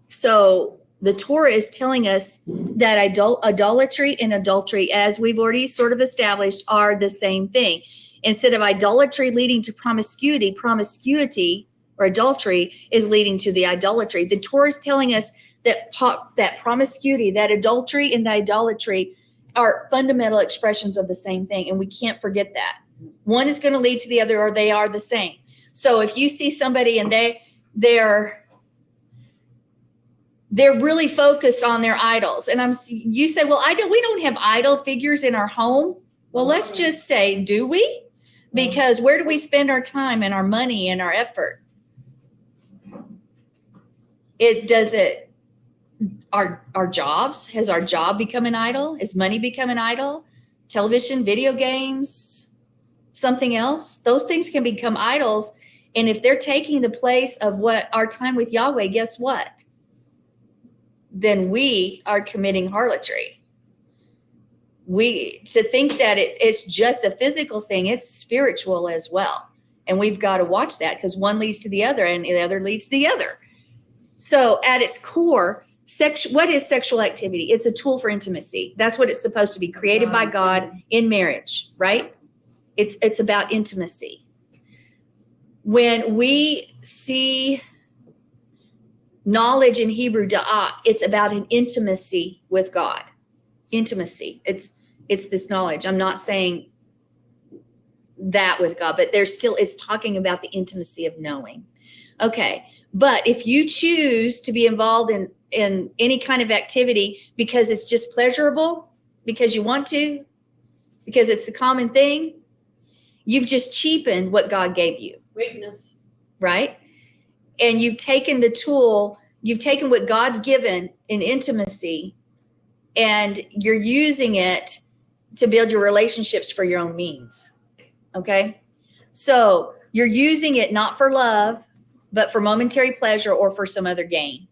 So the Torah is telling us that idolatry and adultery, as we've already sort of established, are the same thing. Instead of idolatry leading to promiscuity or adultery is leading to the idolatry. The Torah is telling us that promiscuity, that adultery and the idolatry are fundamental expressions of the same thing, and we can't forget that. One is going to lead to the other, or they are the same. So if you see somebody and they're really focused on their idols, and you say, well, we don't have idol figures in our home. Well, let's just say, do we? Because where do we spend our time and our money and our effort? Our jobs, has our job become an idol? Has money become an idol? television, video games, something else. Those things can become idols. And if they're taking the place of what our time with Yahweh, guess what? Then we are committing harlotry. To think that it's just a physical thing, it's spiritual as well. And we've got to watch that, because one leads to the other and the other leads to the other. So at its core, what is sexual activity? It's a tool for intimacy. That's what it's supposed to be, created by God in marriage, right? It's about intimacy. When we see knowledge in Hebrew, da'ah, it's about an intimacy with God. Intimacy. It's this knowledge. I'm not saying that with God, but it's talking about the intimacy of knowing. Okay. But if you choose to be involved in any kind of activity because it's just pleasurable, because you want to, because it's the common thing, you've just cheapened what God gave you. Weakness. Right? And you've taken the tool, you've taken what God's given in intimacy, and you're using it to build your relationships for your own means. Okay? So you're using it not for love, but for momentary pleasure or for some other gain.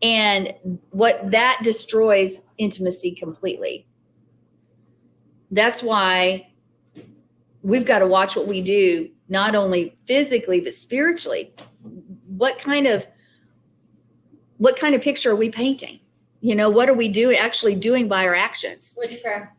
And what that destroys intimacy completely. That's why we've got to watch what we do, not only physically, but spiritually. What kind of picture are we painting? What are we actually doing by our actions? Witchcraft.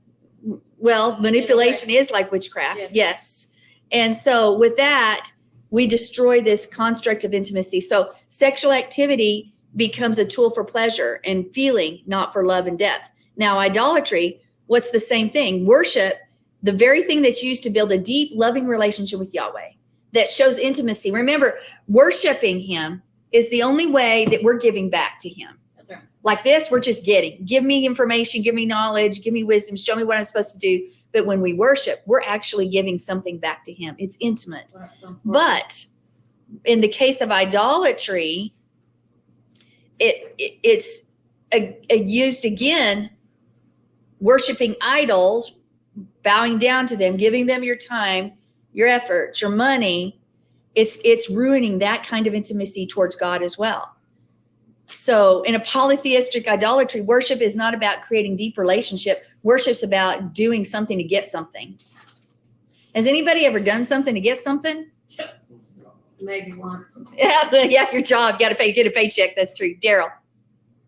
Well, manipulation is like witchcraft. Yes. And so with that, we destroy this construct of intimacy. So sexual activity becomes a tool for pleasure and feeling, not for love and depth. Now, idolatry, what's the same thing? Worship, the very thing that's used to build a deep, loving relationship with Yahweh that shows intimacy. Remember, worshiping him is the only way that we're giving back to him. That's right. Like this, we're just getting. Give me information, give me knowledge, give me wisdom, show me what I'm supposed to do. But when we worship, we're actually giving something back to him. It's intimate. But in the case of idolatry, it's used again, worshiping idols, bowing down to them, giving them your time, your effort, your money. It's ruining that kind of intimacy towards God as well. So in a polytheistic idolatry, worship is not about creating deep relationship. Worship's about doing something to get something. Has anybody ever done something to get something? Maybe once. Yeah, your job. Get a paycheck. That's true. Daryl.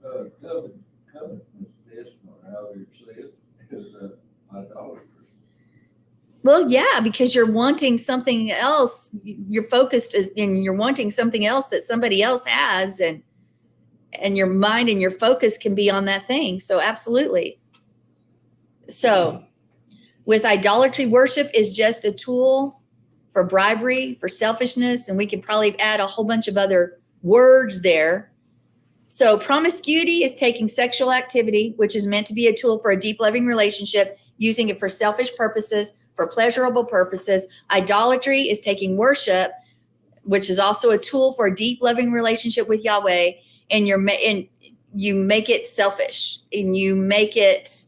Covetousness, or however you say it, is idolatry. Well, yeah, because you're wanting something else. You're focused and you're wanting something else that somebody else has, and your mind and your focus can be on that thing. So absolutely. So with idolatry, worship is just a tool for bribery, for selfishness, and we could probably add a whole bunch of other words there. So promiscuity is taking sexual activity, which is meant to be a tool for a deep, loving relationship, using it for selfish purposes, for pleasurable purposes. Idolatry is taking worship, which is also a tool for a deep, loving relationship with Yahweh, and you make it selfish, and you make it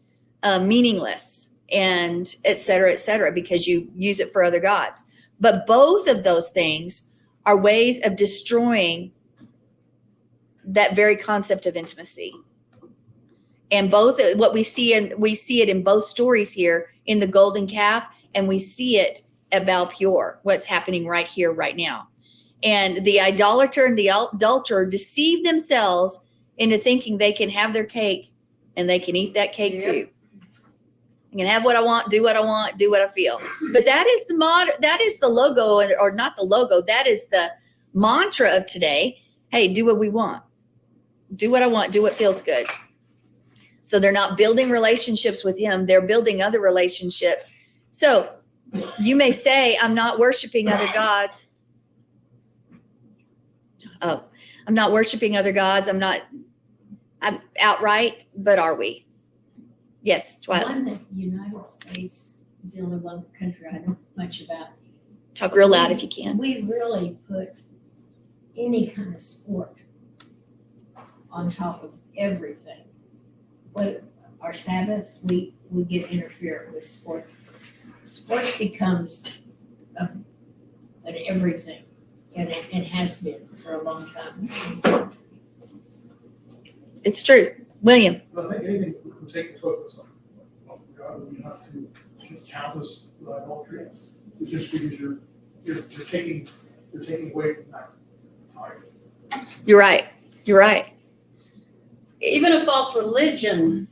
meaningless, and et cetera, because you use it for other gods. But both of those things are ways of destroying that very concept of intimacy. And both what we see it in both stories here, in the golden calf, and we see it at Baal Peor, what's happening right here, right now. And the idolater and the adulterer deceive themselves into thinking they can have their cake and they can eat that cake too. I can have what I want, do what I feel. But that is the logo, or not the logo, that is the mantra of today. Hey, do what we want. Do what I want, do what feels good. So they're not building relationships with him, they're building other relationships. So you may say, I'm not worshiping other gods. Oh, I'm not worshiping other gods. I'm outright, but are we? Yes, Twilight. One that the United States is the only one country I know much about. Talk real loud if you can. We really put any kind of sport on top of everything. What our Sabbath, we we get interfered with sport. Sports becomes an everything, and it has been for a long time. It's true. William. But I think anything we take the focus on God, we have to count this adultery. It's just because you're taking away from that time. You're right. You're right. Even a false religion,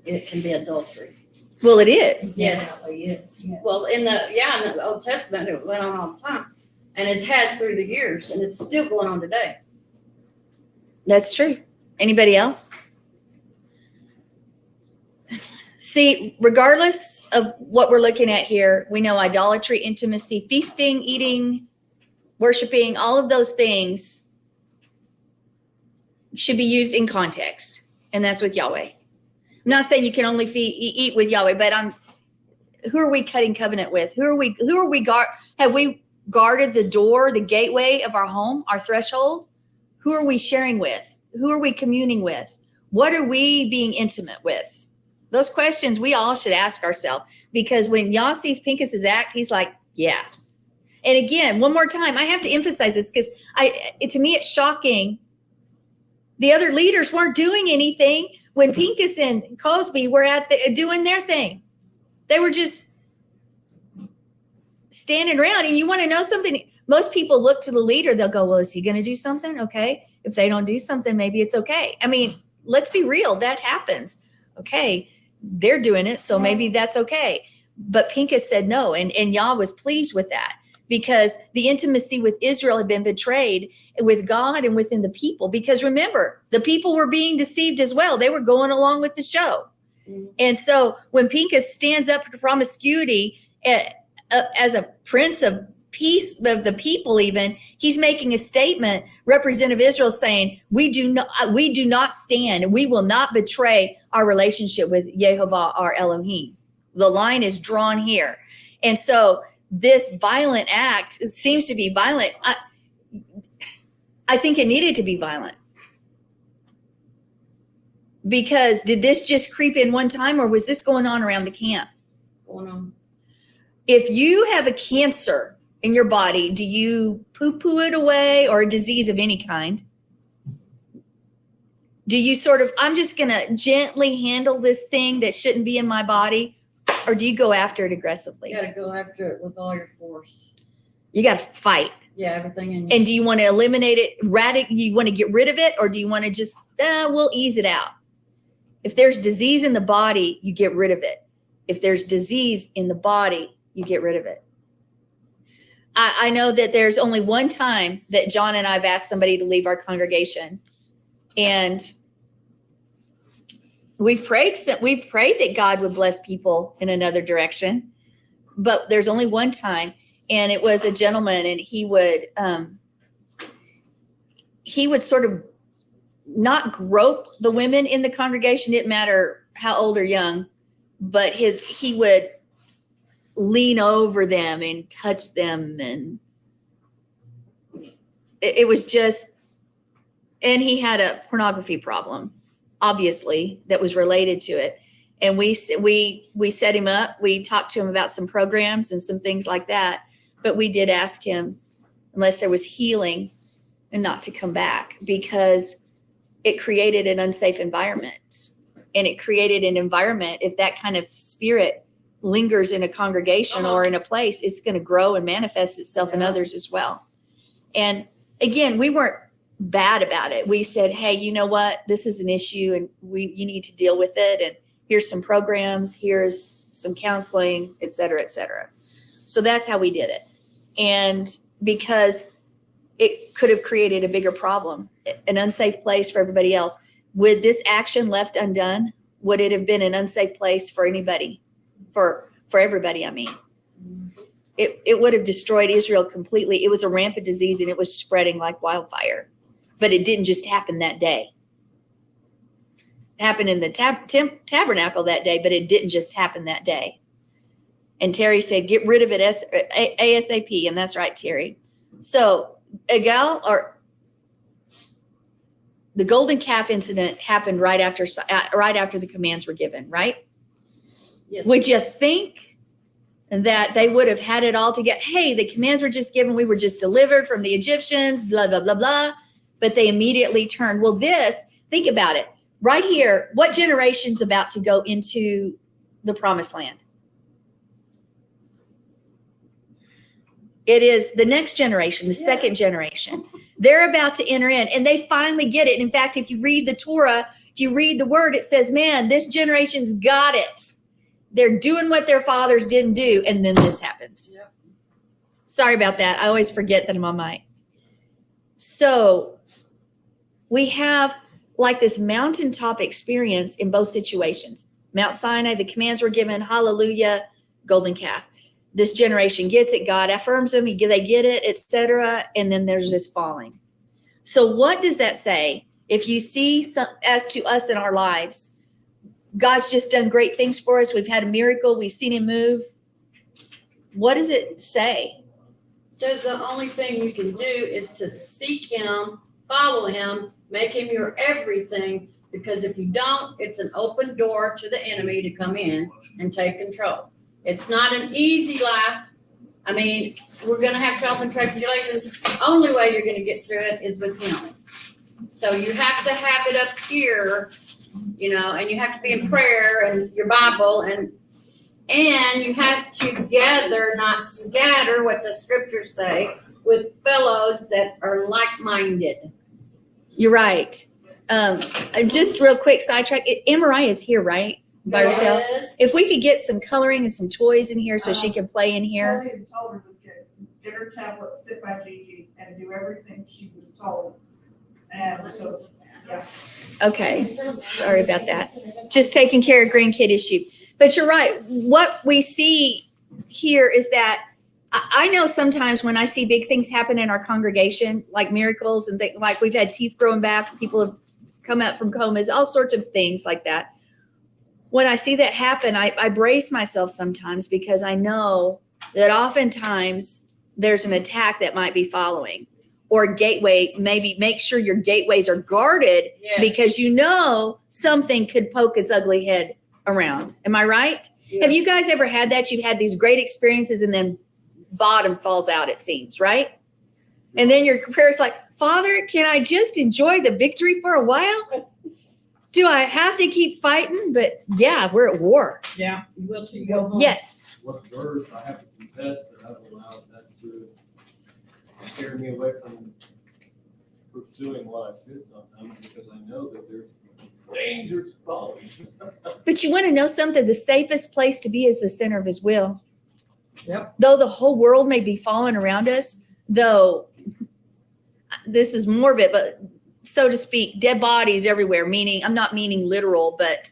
it can be adultery. Well, it is. Yes. Definitely is, yes. Well, in the Old Testament, it went on all the time. And it has through the years, and it's still going on today. That's true. Anybody else? See, regardless of what we're looking at here, we know idolatry, intimacy, feasting, eating, worshiping, all of those things should be used in context. And that's with Yahweh. I'm not saying you can only eat with Yahweh, but who are we cutting covenant with? Have we guarded the door, the gateway of our home, our threshold? Who are we sharing with? Who are we communing with? What are we being intimate with? Those questions we all should ask ourselves, because when Yah sees Pinchas's act, he's like, yeah. And again, one more time, I have to emphasize this because to me, it's shocking. The other leaders weren't doing anything when Pinchas and Cosby were doing their thing. They were just standing around. And you want to know something? Most people look to the leader. They'll go, well, is he going to do something? Okay. If they don't do something, maybe it's okay. I mean, let's be real. That happens. Okay. They're doing it, so maybe that's okay. But Pinchas said no. And Yah was pleased with that, because the intimacy with Israel had been betrayed with God and within the people. Because remember, the people were being deceived as well. They were going along with the show. Mm-hmm. And so when Pinchas stands up for promiscuity as a prince of peace of the people, even, he's making a statement. Representative Israel saying, we do not stand, and we will not betray our relationship with Yehovah, our Elohim. The line is drawn here. And so this violent act, it seems to be violent. I think it needed to be violent. Because did this just creep in one time, or was this going on around the camp? Going on. If you have a cancer in your body, do you poo-poo it away, or a disease of any kind? Do you sort of, I'm just going to gently handle this thing that shouldn't be in my body? Or do you go after it aggressively? You got to go after it with all your force. You got to fight. Yeah, everything in you. And do you want to eliminate it, you want to get rid of it? Or do you want to just, we'll ease it out? If there's disease in the body, you get rid of it. If there's disease in the body, you get rid of it. I know that there's only one time that John and I have asked somebody to leave our congregation. And we've prayed that God would bless people in another direction. But there's only one time. And it was a gentleman, and he would sort of not grope the women in the congregation. It didn't matter how old or young, but he would lean over them and touch them. And it was just, and he had a pornography problem, obviously, that was related to it. And we set him up. We talked to him about some programs and some things like that. But we did ask him, unless there was healing, and not to come back, because it created an unsafe environment. And it created an environment, if that kind of spirit lingers in a congregation or in a place, it's going to grow and manifest itself in others as well. And again, we weren't bad about it. We said, hey, you know what? This is an issue, and you need to deal with it. And here's some programs, here's some counseling, et cetera, et cetera. So that's how we did it. And because it could have created a bigger problem, an unsafe place for everybody else. Would this action left undone, would it have been an unsafe place for anybody? For everybody, I mean. It would have destroyed Israel completely. It was a rampant disease, and it was spreading like wildfire. But it didn't just happen that day. It happened in the tabernacle that day, but it didn't just happen that day. And Terry said, get rid of it ASAP. And that's right, Terry. So the golden calf incident happened right after the commands were given, right? Yes. Would you think that they would have had it all together? Hey, the commands were just given. We were just delivered from the Egyptians, blah, blah, blah, blah. But they immediately turned. Well, think about it. Right here, what generation's about to go into the promised land? It is the next generation, the second generation. They're about to enter in, and they finally get it. In fact, if you read the Torah, if you read the word, it says, man, this generation's got it. They're doing what their fathers didn't do, and then this happens. Yep. Sorry about that. I always forget that I'm on mic. So we have like this mountaintop experience in both situations. Mount Sinai, the commands were given, hallelujah, golden calf. This generation gets it, God affirms them, they get it, etc. And then there's this falling. So what does that say? If you see as to us in our lives, God's just done great things for us. We've had a miracle. We've seen him move. What does it say? Says the only thing you can do is to seek him, follow him, make him your everything, because if you don't, it's an open door to the enemy to come in and take control. It's not an easy life. I mean, we're going to have trials and tribulations. Only way you're going to get through it is with him. So you have to have it up here, and you have to be in prayer and your Bible, and you have to gather, not scatter, what the scriptures say, with fellows that are like-minded. You're right. Just real quick sidetrack. Amarillo is here, right? By herself. If we could get some coloring and some toys in here so she can play in here. Elliot told her to get her tablet, sit by Gigi, and do everything she was told. And so, yeah. Okay, sorry about that. Just taking care of grandkid issue. But you're right. What we see here is that I know sometimes when I see big things happen in our congregation, like miracles and things, like we've had teeth growing back, people have come out from comas, all sorts of things like that. When I see that happen, I brace myself sometimes because I know that oftentimes there's an attack that might be following, or gateway. Maybe make sure your gateways are guarded because something could poke its ugly head around. Am I right? Yeah. Have you guys ever had that? You've had these great experiences and then bottom falls out, it seems, right? And then your prayer's like, Father, can I just enjoy the victory for a while? Do I have to keep fighting? But yeah, we're at war. Yeah, you will till you go home. Yes. What's worse, I have to confess that I've allowed that to scare me away from pursuing what I should sometimes, because I know that there's dangerous following. But you want to know something? The safest place to be is the center of his will. Yep. Though the whole world may be falling around us, though this is morbid, but so to speak, dead bodies everywhere, meaning, I'm not meaning literal, but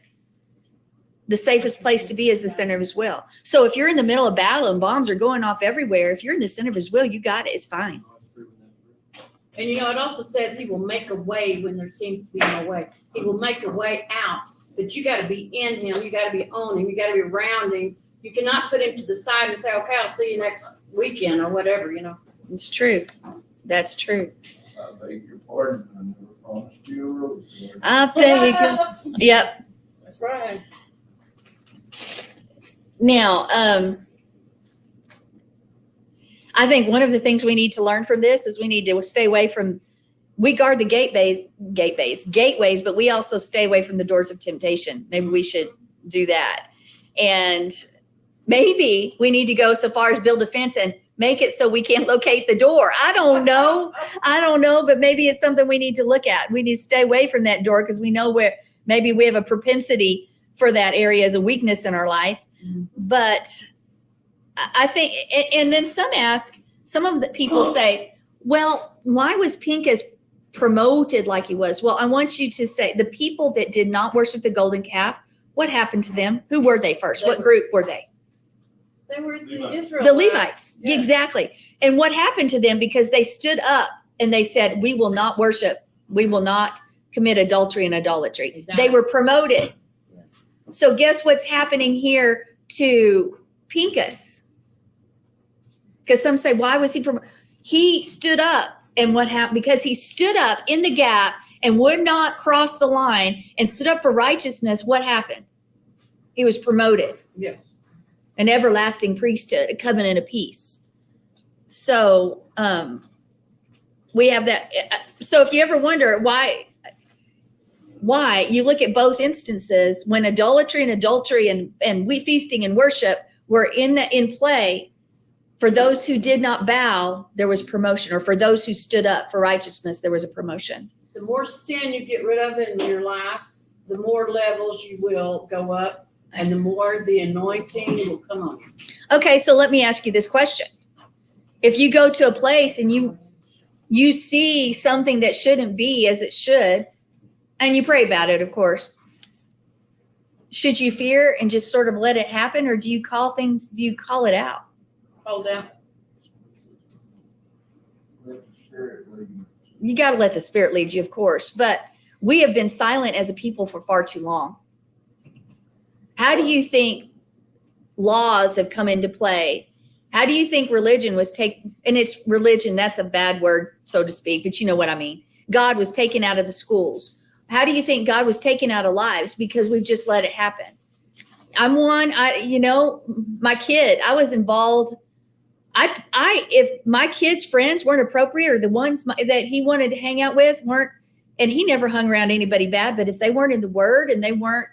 the safest place to be is the center of his will. So if you're in the middle of battle and bombs are going off everywhere, if you're in the center of his will, you got it. It's fine. And it also says he will make a way when there seems to be no way. He will make a way out, but you got to be in him. You got to be on him. You got to be around him. You cannot put him to the side and say, okay, I'll see you next weekend or whatever, It's true. That's true. I beg your pardon, I never promised you a rose. I beg you. Yep. That's right. Now, I think one of the things we need to learn from this is we need to stay away from, we guard the gateways, but we also stay away from the doors of temptation. Maybe we should do that. And maybe we need to go so far as build a fence and make it so we can't locate the door. I don't know, but maybe it's something we need to look at. We need to stay away from that door because we know where maybe we have a propensity for that area as a weakness in our life. But I think, and then some of the people say, well, why was Pinchas promoted like he was? Well, I want you to say the people that did not worship the golden calf, what happened to them? Who were they first? What group were they? They were the Israelites. The Levites. Yeah. Exactly. And what happened to them? Because they stood up and they said, we will not worship. We will not commit adultery and idolatry. Exactly. They were promoted. Yes. So guess what's happening here to Pinchas? Because some say, why was he promoted? He stood up And what happened? Because he stood up in the gap and would not cross the line and stood up for righteousness, what happened? He was promoted. Yes. An everlasting priesthood, a covenant of peace. So we have that. So if you ever wonder why you look at both instances when idolatry and adultery and we feasting and worship were in play, for those who did not bow, there was promotion, or for those who stood up for righteousness, there was a promotion. The more sin you get rid of in your life, the more levels you will go up, and the more the anointing will come on you. Okay, so let me ask you this question. If you go to a place and you see something that shouldn't be as it should, and you pray about it, of course, should you fear and just sort of let it happen, or do you call it out? Hold down. Let the Spirit lead you. You got to let the Spirit lead you, of course, but we have been silent as a people for far too long. How do you think laws have come into play? How do you think religion was taken? And it's religion, that's a bad word, so to speak, but you know what I mean. God was taken out of the schools. How do you think God was taken out of lives? Because we've just let it happen. My kid, I was involved. If my kid's friends weren't appropriate, or the ones that he wanted to hang out with weren't, and he never hung around anybody bad, but if they weren't in the word and they weren't,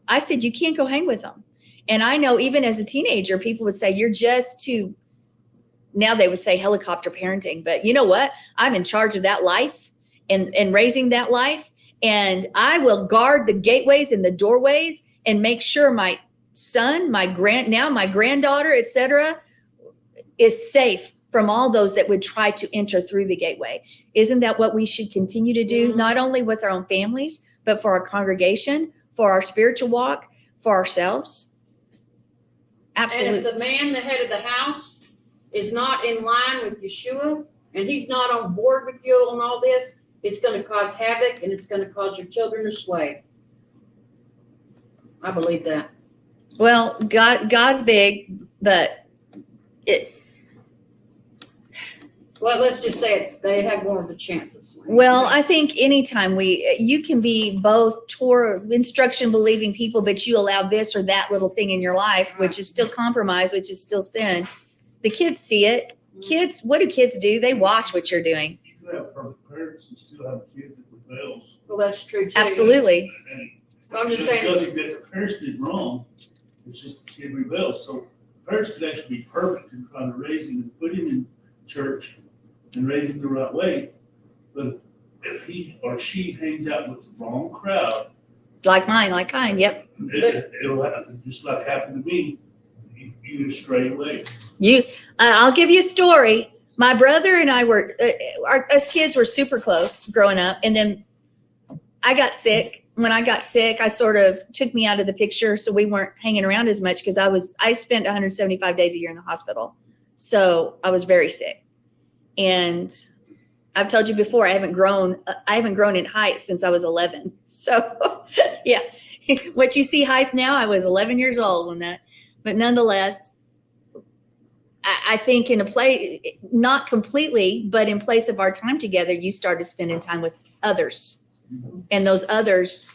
I said, you can't go hang with them. And I know even as a teenager, people would say, you're just too, now they would say helicopter parenting, but you know what? I'm in charge of that life and raising that life. And I will guard the gateways and the doorways and make sure my son, my granddaughter, etc., is safe from all those that would try to enter through the gateway. Isn't that what we should continue to do? Mm-hmm. Not only with our own families, but for our congregation, for our spiritual walk, for ourselves. Absolutely. And if the man, the head of the house, is not in line with Yeshua, and he's not on board with you on all this, it's going to cause havoc, and it's going to cause your children to sway. I believe that. Well, God's big, but well, let's just say they have more of a chance of swaying. Well, I think anytime you can be both Torah instruction believing people, but you allow this or that little thing in your life, which is still compromise, which is still sin. The kids see it. Kids, what do kids do? They watch what you're doing. You can have perfect parents and still have a kid that rebels. Well, that's true too. Absolutely. And I'm just saying. It doesn't that the parents did wrong. It's just the kid rebels. So parents could actually be perfect in trying to raise him and put him in church and raise him the right way. But if he or she hangs out with the wrong crowd, like mine, yep. It'll happen, just like happened to me. You stray away. I'll give you a story. My brother and I were, us kids were super close growing up. And then I got sick. When I got sick, I sort of took me out of the picture. So we weren't hanging around as much because I spent 175 days a year in the hospital. So I was very sick. And I've told you before, I haven't grown in height since I was 11. So yeah, what you see height now, I was 11 years old when that, but nonetheless, I think in a place, not completely, but in place of our time together, you started spending time with others. And those others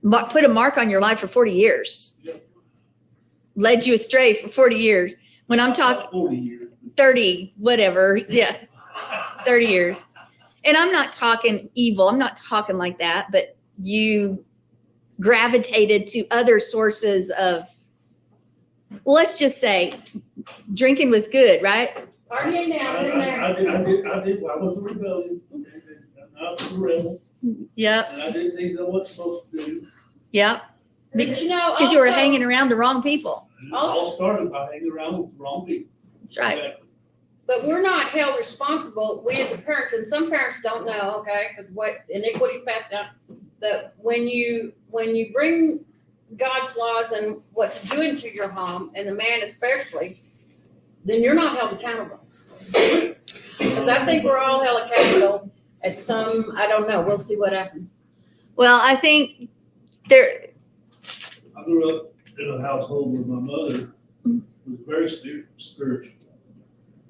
put a mark on your life for 40 years. Yep. Led you astray for 40 years. When I'm talking 40 years. 30, whatever. Yeah. 30 years. And I'm not talking evil. I'm not talking like that, but you gravitated to other sources of, well, let's just say drinking was good, right? Partying now. I did. I was a rebellion. I was a rebel. Yep. And I did things I wasn't supposed to do. Yep. But you know, because you were hanging around the wrong people. And it all started by hanging around with the wrong people. That's right. Exactly. But we're not held responsible, we as parents, and some parents don't know, okay, because what iniquity's passed down, that when you bring God's laws and what to do into your home, and the man especially, then you're not held accountable. Because I think we're all held accountable at some, I don't know, we'll see what happens. Well, I think I grew up in a household where my mother was very spiritual.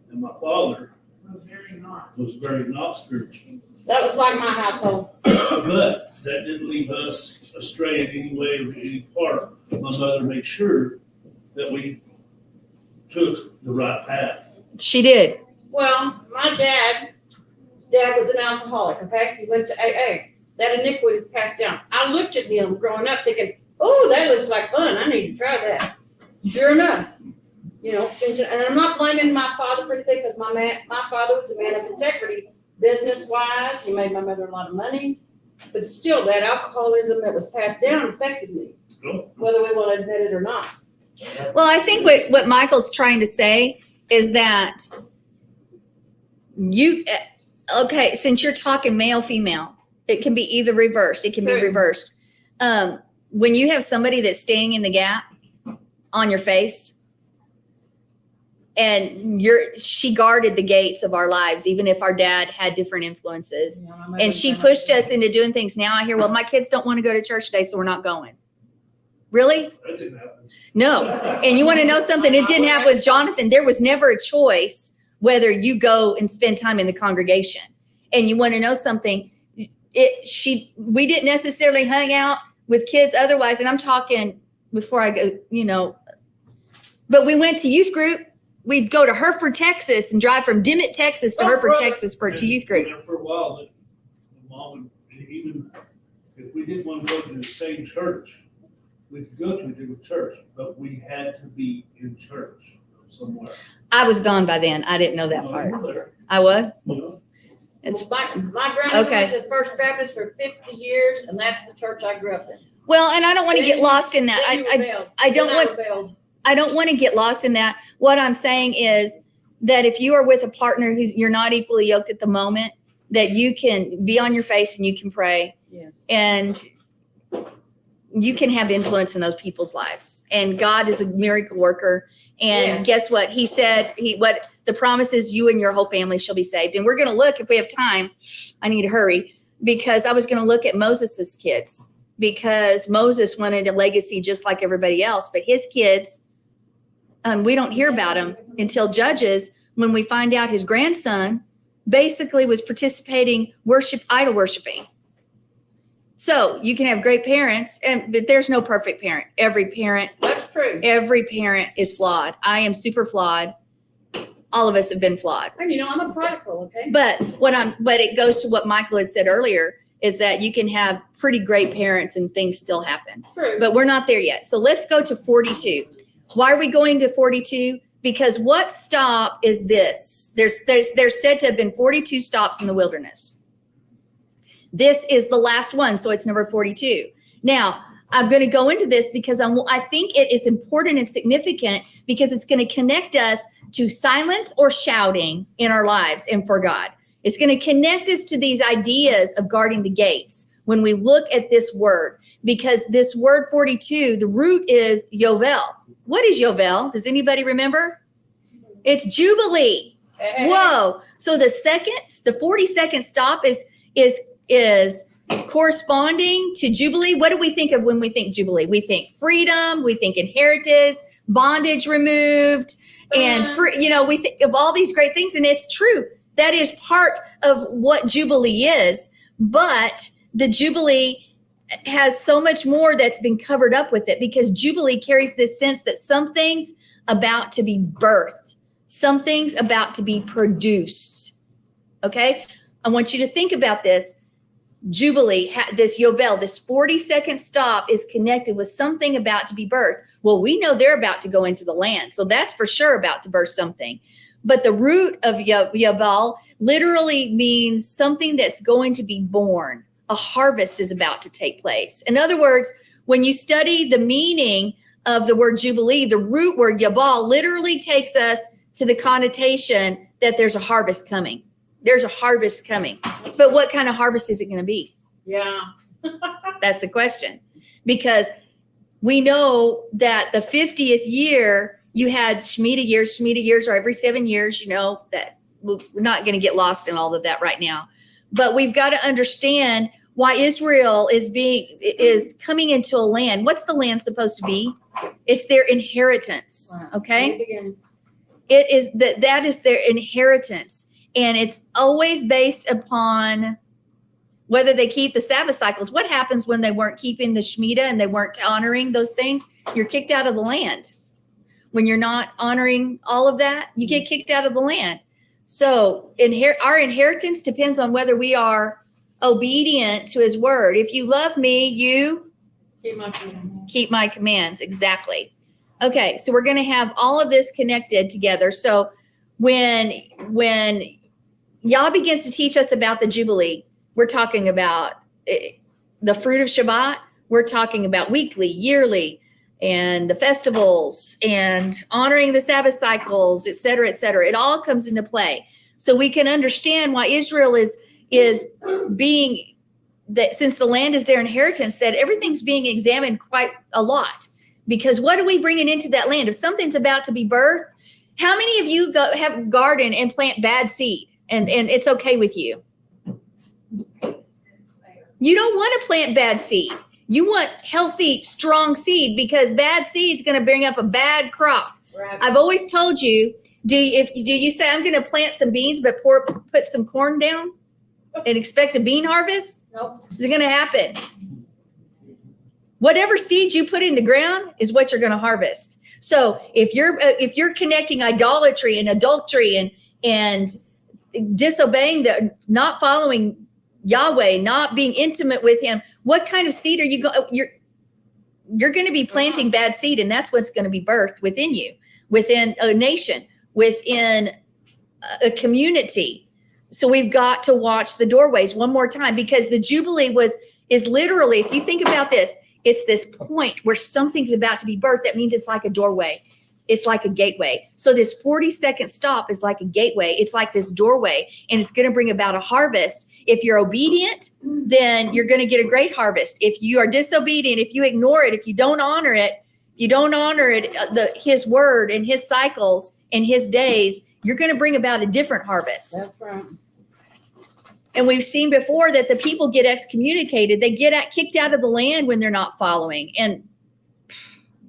And my father was very not. was very not spiritual. That was like my household. But that didn't leave us astray in any way or any part. My mother made sure that we took the right path. She did. Well, my dad was an alcoholic, okay? He went to AA. That iniquity is passed down. I looked at him growing up thinking, oh, that looks like fun. I need to try that. Sure enough, you know, and I'm not blaming my father for anything because my father was a man of integrity, business-wise. He made my mother a lot of money. But still, that alcoholism that was passed down affected me, whether we want to admit it or not. Well, I think what Michael's trying to say is that since you're talking male, female, it can be either reversed. It can be reversed. When you have somebody that's standing in the gap on your face, and she guarded the gates of our lives, even if our dad had different influences, and she pushed us into doing things. Now I hear, well, my kids don't want to go to church today, so we're not going. Really? That didn't happen. No. And you want to know something? It didn't happen with Jonathan. There was never a choice whether you go and spend time in the congregation. And you want to know something? We didn't necessarily hang out with kids otherwise. And I'm talking before I go, but we went to youth group. We'd go to Hereford, Texas, and drive from Dimmitt, Texas to Hereford, Texas to youth group. For a while, Mom would, even if we didn't want to go to the same church, we could go to a different church, but we had to be in church somewhere. I was gone by then. I didn't know that part. You were there. I was? It's my grandmother went to First Baptist for 50 years, and that's the church I grew up in. Well, and I don't want to get lost in that. I don't want to get lost in that. What I'm saying is that if you are with a partner you're not equally yoked at the moment, that you can be on your face and you can pray. Yeah. And you can have influence in those people's lives. And God is a miracle worker. And guess what? He said, what the promise is, you and your whole family shall be saved. And we're going to look, if we have time, I need to hurry, because I was going to look at Moses's kids, because Moses wanted a legacy just like everybody else, but his kids, we don't hear about him until Judges, when we find out his grandson basically was participating idol worshiping. So you can have great parents, but there's no perfect parent. Every parent, that's true. Every parent is flawed. I am super flawed. All of us have been flawed. And I'm a prodigal, okay? But it goes to what Michael had said earlier, is that you can have pretty great parents and things still happen. True. But we're not there yet. So let's go to 42. Why are we going to 42? Because what stop is this? There's said to have been 42 stops in the wilderness. This is the last one, so it's number 42. Now, I'm going to go into this because I think it is important and significant, because it's going to connect us to silence or shouting in our lives and for God. It's going to connect us to these ideas of guarding the gates when we look at this word, because this word 42, the root is Yovel. What is Yovel? Does anybody remember? It's Jubilee. Whoa. So the 42nd stop is corresponding to Jubilee. What do we think of when we think Jubilee? We think freedom, we think inheritance, bondage removed, and we think of all these great things, and it's true. That is part of what Jubilee is, but the Jubilee has so much more that's been covered up with it, because Jubilee carries this sense that something's about to be birthed, something's about to be produced. Okay? I want you to think about this. Jubilee, this Yovel, this 42nd stop is connected with something about to be birthed. Well, we know they're about to go into the land, so that's for sure about to birth something. But the root of Yovel literally means something that's going to be born. A harvest is about to take place. In other words, when you study the meaning of the word Jubilee, the root word Yabal literally takes us to the connotation that there's a harvest coming. There's a harvest coming. But what kind of harvest is it going to be? Yeah. That's the question. Because we know that the 50th year, you had Shemitah years are every 7 years, that we're not going to get lost in all of that right now. But we've got to understand why Israel is coming into a land. What's the land supposed to be? It's their inheritance. Okay. It is that is their inheritance. And it's always based upon whether they keep the Sabbath cycles. What happens when they weren't keeping the Shemitah and they weren't honoring those things? You're kicked out of the land. When you're not honoring all of that, you get kicked out of the land. So our inheritance depends on whether we are obedient to his word. If you love me, you keep my commands. Exactly. Okay, so we're going to have all of this connected together. So when Yah begins to teach us about the Jubilee, we're talking about the fruit of Shabbat. We're talking about weekly, yearly, and the festivals and honoring the Sabbath cycles, et cetera, et cetera. It all comes into play. So we can understand why Israel is being, that since the land is their inheritance, that everything's being examined quite a lot. Because what are we bringing into that land? If something's about to be birthed, how many of you have a garden and plant bad seed and it's okay with you? You don't want to plant bad seed. You want healthy, strong seed, because bad seed is going to bring up a bad crop. Right. I've always told you, do you say I'm going to plant some beans but put some corn down and expect a bean harvest? Nope. Is it going to happen? Whatever seed you put in the ground is what you're going to harvest. So if you're connecting idolatry and adultery and disobeying, not following Yahweh, not being intimate with him, what kind of seed are you going? You're going to be planting bad seed, and that's what's going to be birthed within you, within a nation, within a community. So we've got to watch the doorways one more time, because the Jubilee is literally, if you think about this, it's this point where something's about to be birthed. That means it's like a doorway. It's like a gateway. So this 40-second stop is like a gateway. It's like this doorway, and it's going to bring about a harvest. If you're obedient, then you're going to get a great harvest. If you are disobedient, if you ignore it, if you don't honor it, his word and his cycles and his days, you're going to bring about a different harvest. That's right. And we've seen before that the people get excommunicated. They get kicked out of the land when they're not following. And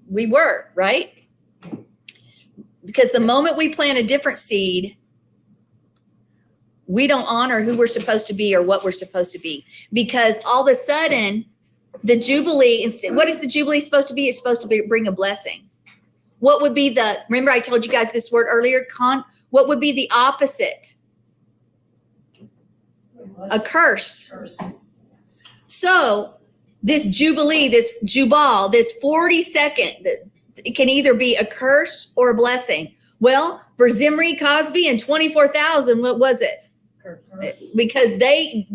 we were, right? Because the moment we plant a different seed, we don't honor who we're supposed to be or what we're supposed to be. Because all of a sudden, the Jubilee, what is the Jubilee supposed to be? It's supposed to bring a blessing. What would be remember I told you guys this word earlier, what would be the opposite? A curse. So this Jubilee, this Jubal, this 40-second, it can either be a curse or a blessing. Well, for Zimri, Cosby, and 24,000, what was it? Because they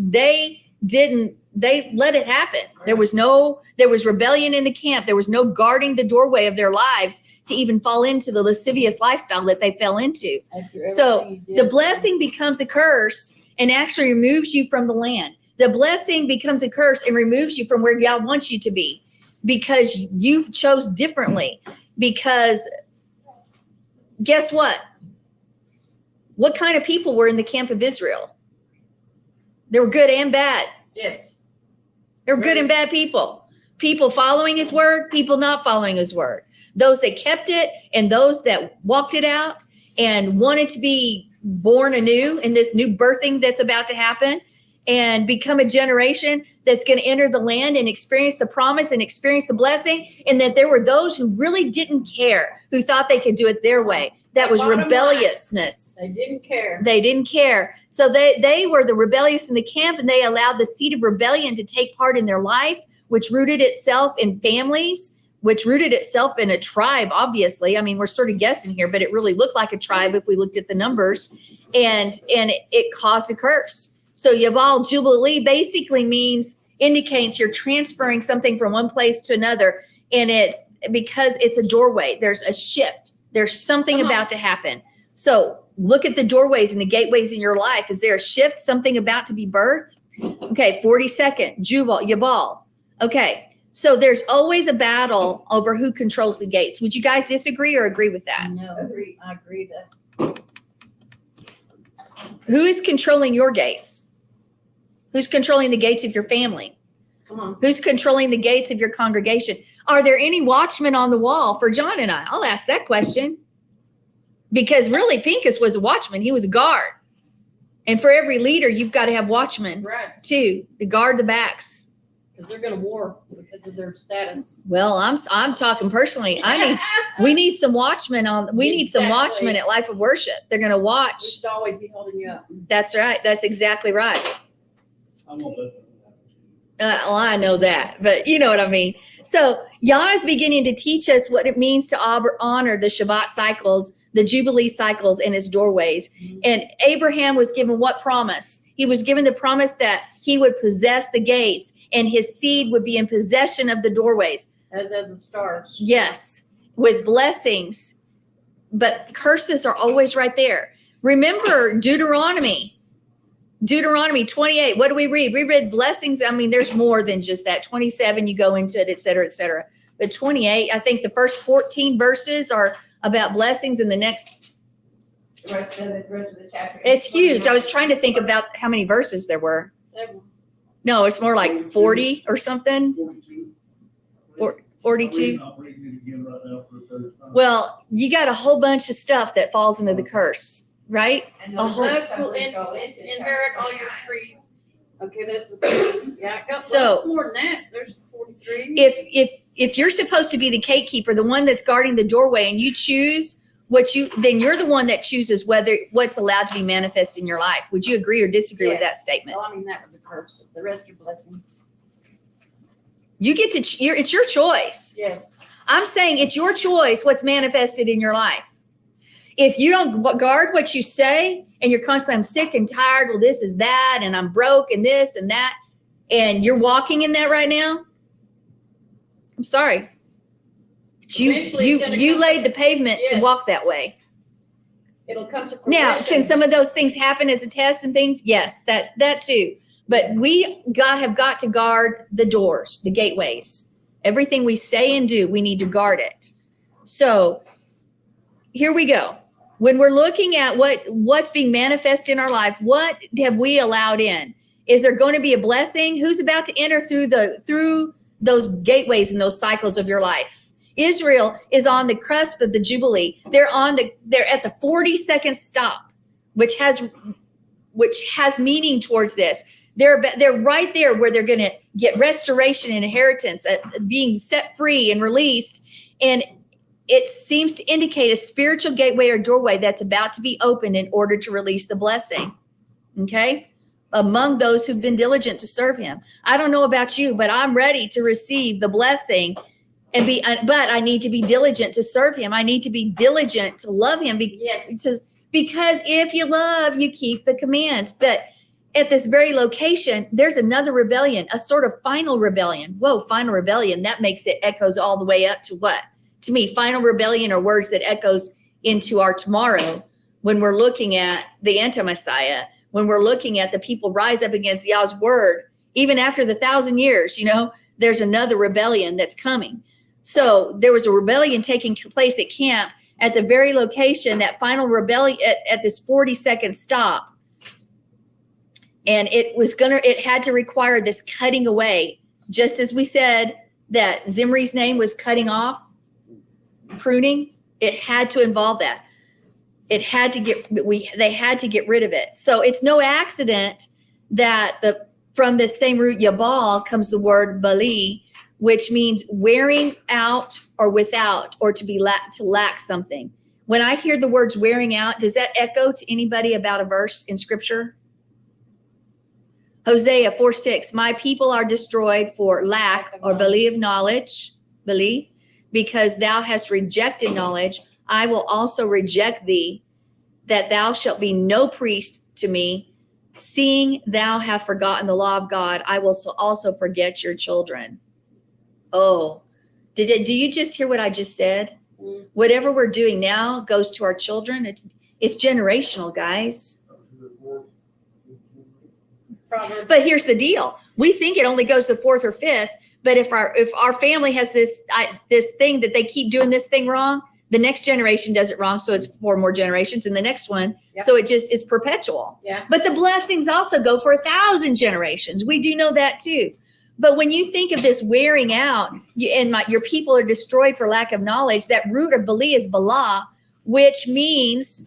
let it happen. There was rebellion in the camp. There was no guarding the doorway of their lives to even fall into the lascivious lifestyle that they fell into. So the blessing becomes a curse and actually removes you from the land. The blessing becomes a curse and removes you from where God wants you to be, because you chose differently. Because guess what? What kind of people were in the camp of Israel? They were good and bad. Yes. They were good and bad people. People following his word, people not following his word. Those that kept it and those that walked it out and wanted to be born anew in this new birthing that's about to happen and become a generation that's going to enter the land and experience the promise and experience the blessing. And that there were those who really didn't care, who thought they could do it their way. That was rebelliousness. They didn't care. They didn't care. So they were the rebellious in the camp, and they allowed the seed of rebellion to take part in their life, which rooted itself in families, which rooted itself in a tribe, obviously. I mean, we're sort of guessing here, but it really looked like a tribe if we looked at the numbers. And it caused a curse. So Yabal Jubilee basically indicates you're transferring something from one place to another. And it's because it's a doorway. There's a shift. There's something about to happen. So look at the doorways and the gateways in your life. Is there a shift, something about to be birthed? Okay, 42nd, Yabal. Okay, so there's always a battle over who controls the gates. Would you guys disagree or agree with that? No, I agree that. Who is controlling your gates? Who's controlling the gates of your family? Come on. Who's controlling the gates of your congregation? Are there any watchmen on the wall for John and I? I'll ask that question. Because really, Pinchas was a watchman. He was a guard. And for every leader, you've got to have watchmen Right, too, to guard the backs. because they're gonna war because of their status. Well, I'm talking personally. We need some watchmen we need some Exactly. watchmen at Life of Worship. They're going to We watch. should always be holding you up. That's right. That's exactly right. I won't let that happen. Well, I know that, but you know what I mean. So Yah is beginning to teach us what it means to honor the Shabbat cycles, the Jubilee cycles, and his doorways. And Abraham was given what promise? He was given the promise that he would possess the gates and his seed would be in possession of the doorways. As the stars. Yes, with blessings, but curses are always right there. Remember Deuteronomy 28. What do we read? We read blessings. I mean, there's more than just that. 27, you go into it, et cetera, et cetera. But 28, I think the first 14 verses are about blessings, and the next, The rest of the chapter. it's huge. I was trying to think about how many verses there were. Several. No, it's more like 40 or something. 42. 42. I'm reading it again right now for the third time. Well, you got a whole bunch of stuff that falls into the curse, right? And a those whole- folks will will go into Inherit all your trees. Okay, that's, yeah, I got So- lots more than that. There's 43. If you're supposed to be the gatekeeper, the one that's guarding the doorway, and you choose then you're the one that chooses what's allowed to be manifest in your life. Would you agree or disagree with that statement? Well, I mean, that was a curse, but the rest are blessings. You get to, it's your choice. Yeah. I'm saying it's your choice what's manifested in your life. If you don't guard what you say and you're constantly, I'm sick and tired, well, this is that, and I'm broke and this and that, and you're walking in that right now, I'm sorry. Eventually it's gonna You come- laid the pavement to Yes. walk that way. It'll come to Now, fruition. can some of those things happen as a test and things? Yes, that too. But we have got to guard the doors, the gateways. Everything we say and do, we need to guard it. So here we go. When we're looking at what's being manifest in our life, what have we allowed in? Is there going to be a blessing? Who's about to enter through those gateways and those cycles of your life? Israel is on the cusp of the Jubilee. They're at the 42nd stop, which has meaning towards this. They're right there where they're going to get restoration and inheritance, being set free and released. And it seems to indicate a spiritual gateway or doorway that's about to be opened in order to release the blessing. Okay? Among those who've been diligent to serve him. I don't know about you, but I'm ready to receive the blessing but I need to be diligent to serve him. I need to be diligent to love him Yes. because if you love, you keep the commands. But at this very location, there's another rebellion, a sort of final rebellion. Whoa, final rebellion. That makes it echoes all the way up to what? To me, final rebellion are words that echoes into our tomorrow when we're looking at the anti-Messiah, when we're looking at the people rise up against Yah's word, even after the 1,000 years, there's another rebellion that's coming. So there was a rebellion taking place at camp at the very location, that final rebellion at this 42nd stop. And it had to require this cutting away, just as we said that Zimri's name was cutting off, pruning. It had to involve that. They had to get rid of it. So it's no accident that from this same root Yabal comes the word Bali, which means wearing out or without, or to lack something. When I hear the words wearing out, does that echo to anybody about a verse in scripture? Hosea 4:6, my people are destroyed for lack or belief of knowledge, because thou hast rejected knowledge. I will also reject thee, that thou shalt be no priest to me. Seeing thou have forgotten the law of God, I will also forget your children. Oh, do you just hear what I just said? Mm. Whatever we're doing now goes to our children. It's generational, guys. Proverbs. But here's the deal. We think it only goes to fourth or fifth, but if our family has this thing that they keep doing this thing wrong, the next generation does it wrong, so it's 4 more generations, and the next one, Yep. so it just is perpetual. Yeah. But the blessings also go for 1,000 generations. We do know that too. But when you think of this wearing out, your people are destroyed for lack of knowledge, that root of Bali is Bala, which means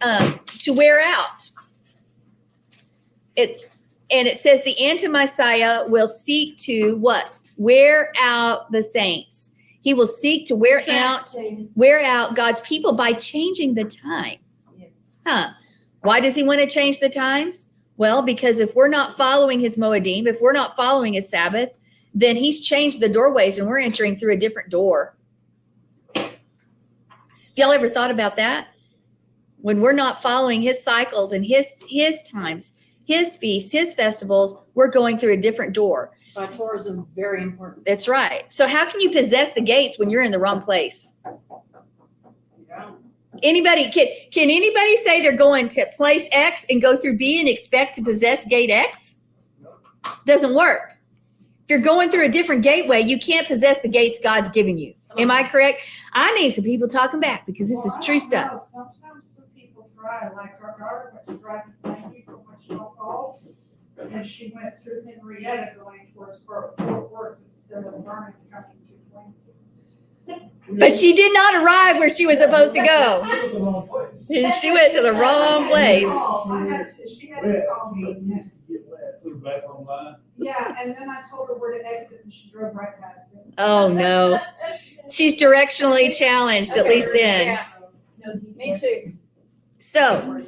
to wear out. And it says the anti-Messiah will seek to what? Wear out the saints. He will seek to wear out God's people by changing the time. Huh. Why does he want to change the times? Well, because if we're not following his Moedim, if we're not following his Sabbath, then he's changed the doorways and we're entering through a different door. Y'all ever thought about that? When we're not following his cycles and his times, his feasts, his festivals, we're going through a different door. So Torah is very important. That's right. So how can you possess the gates when you're in the wrong place? Yeah. Anybody, can anybody say they're going to place X and go through B and expect to possess gate X? Doesn't work. If you're going through a different gateway, you can't possess the gates God's given you. Am I correct? I need some people talking back because this is true stuff. Sometimes some people try, like our daughter went to drive to Sandi from Wichita Falls, and she went through Henrietta going towards Fort Worth instead of Vernon coming to Plainfield. But she did not arrive where she was supposed to go. You went to the wrong place. She went to the wrong place. She had to call me. Put her back online. Yeah, and then I told her where to exit and she drove right past it. Oh, no. She's directionally challenged, at least then. Yeah, me too. So,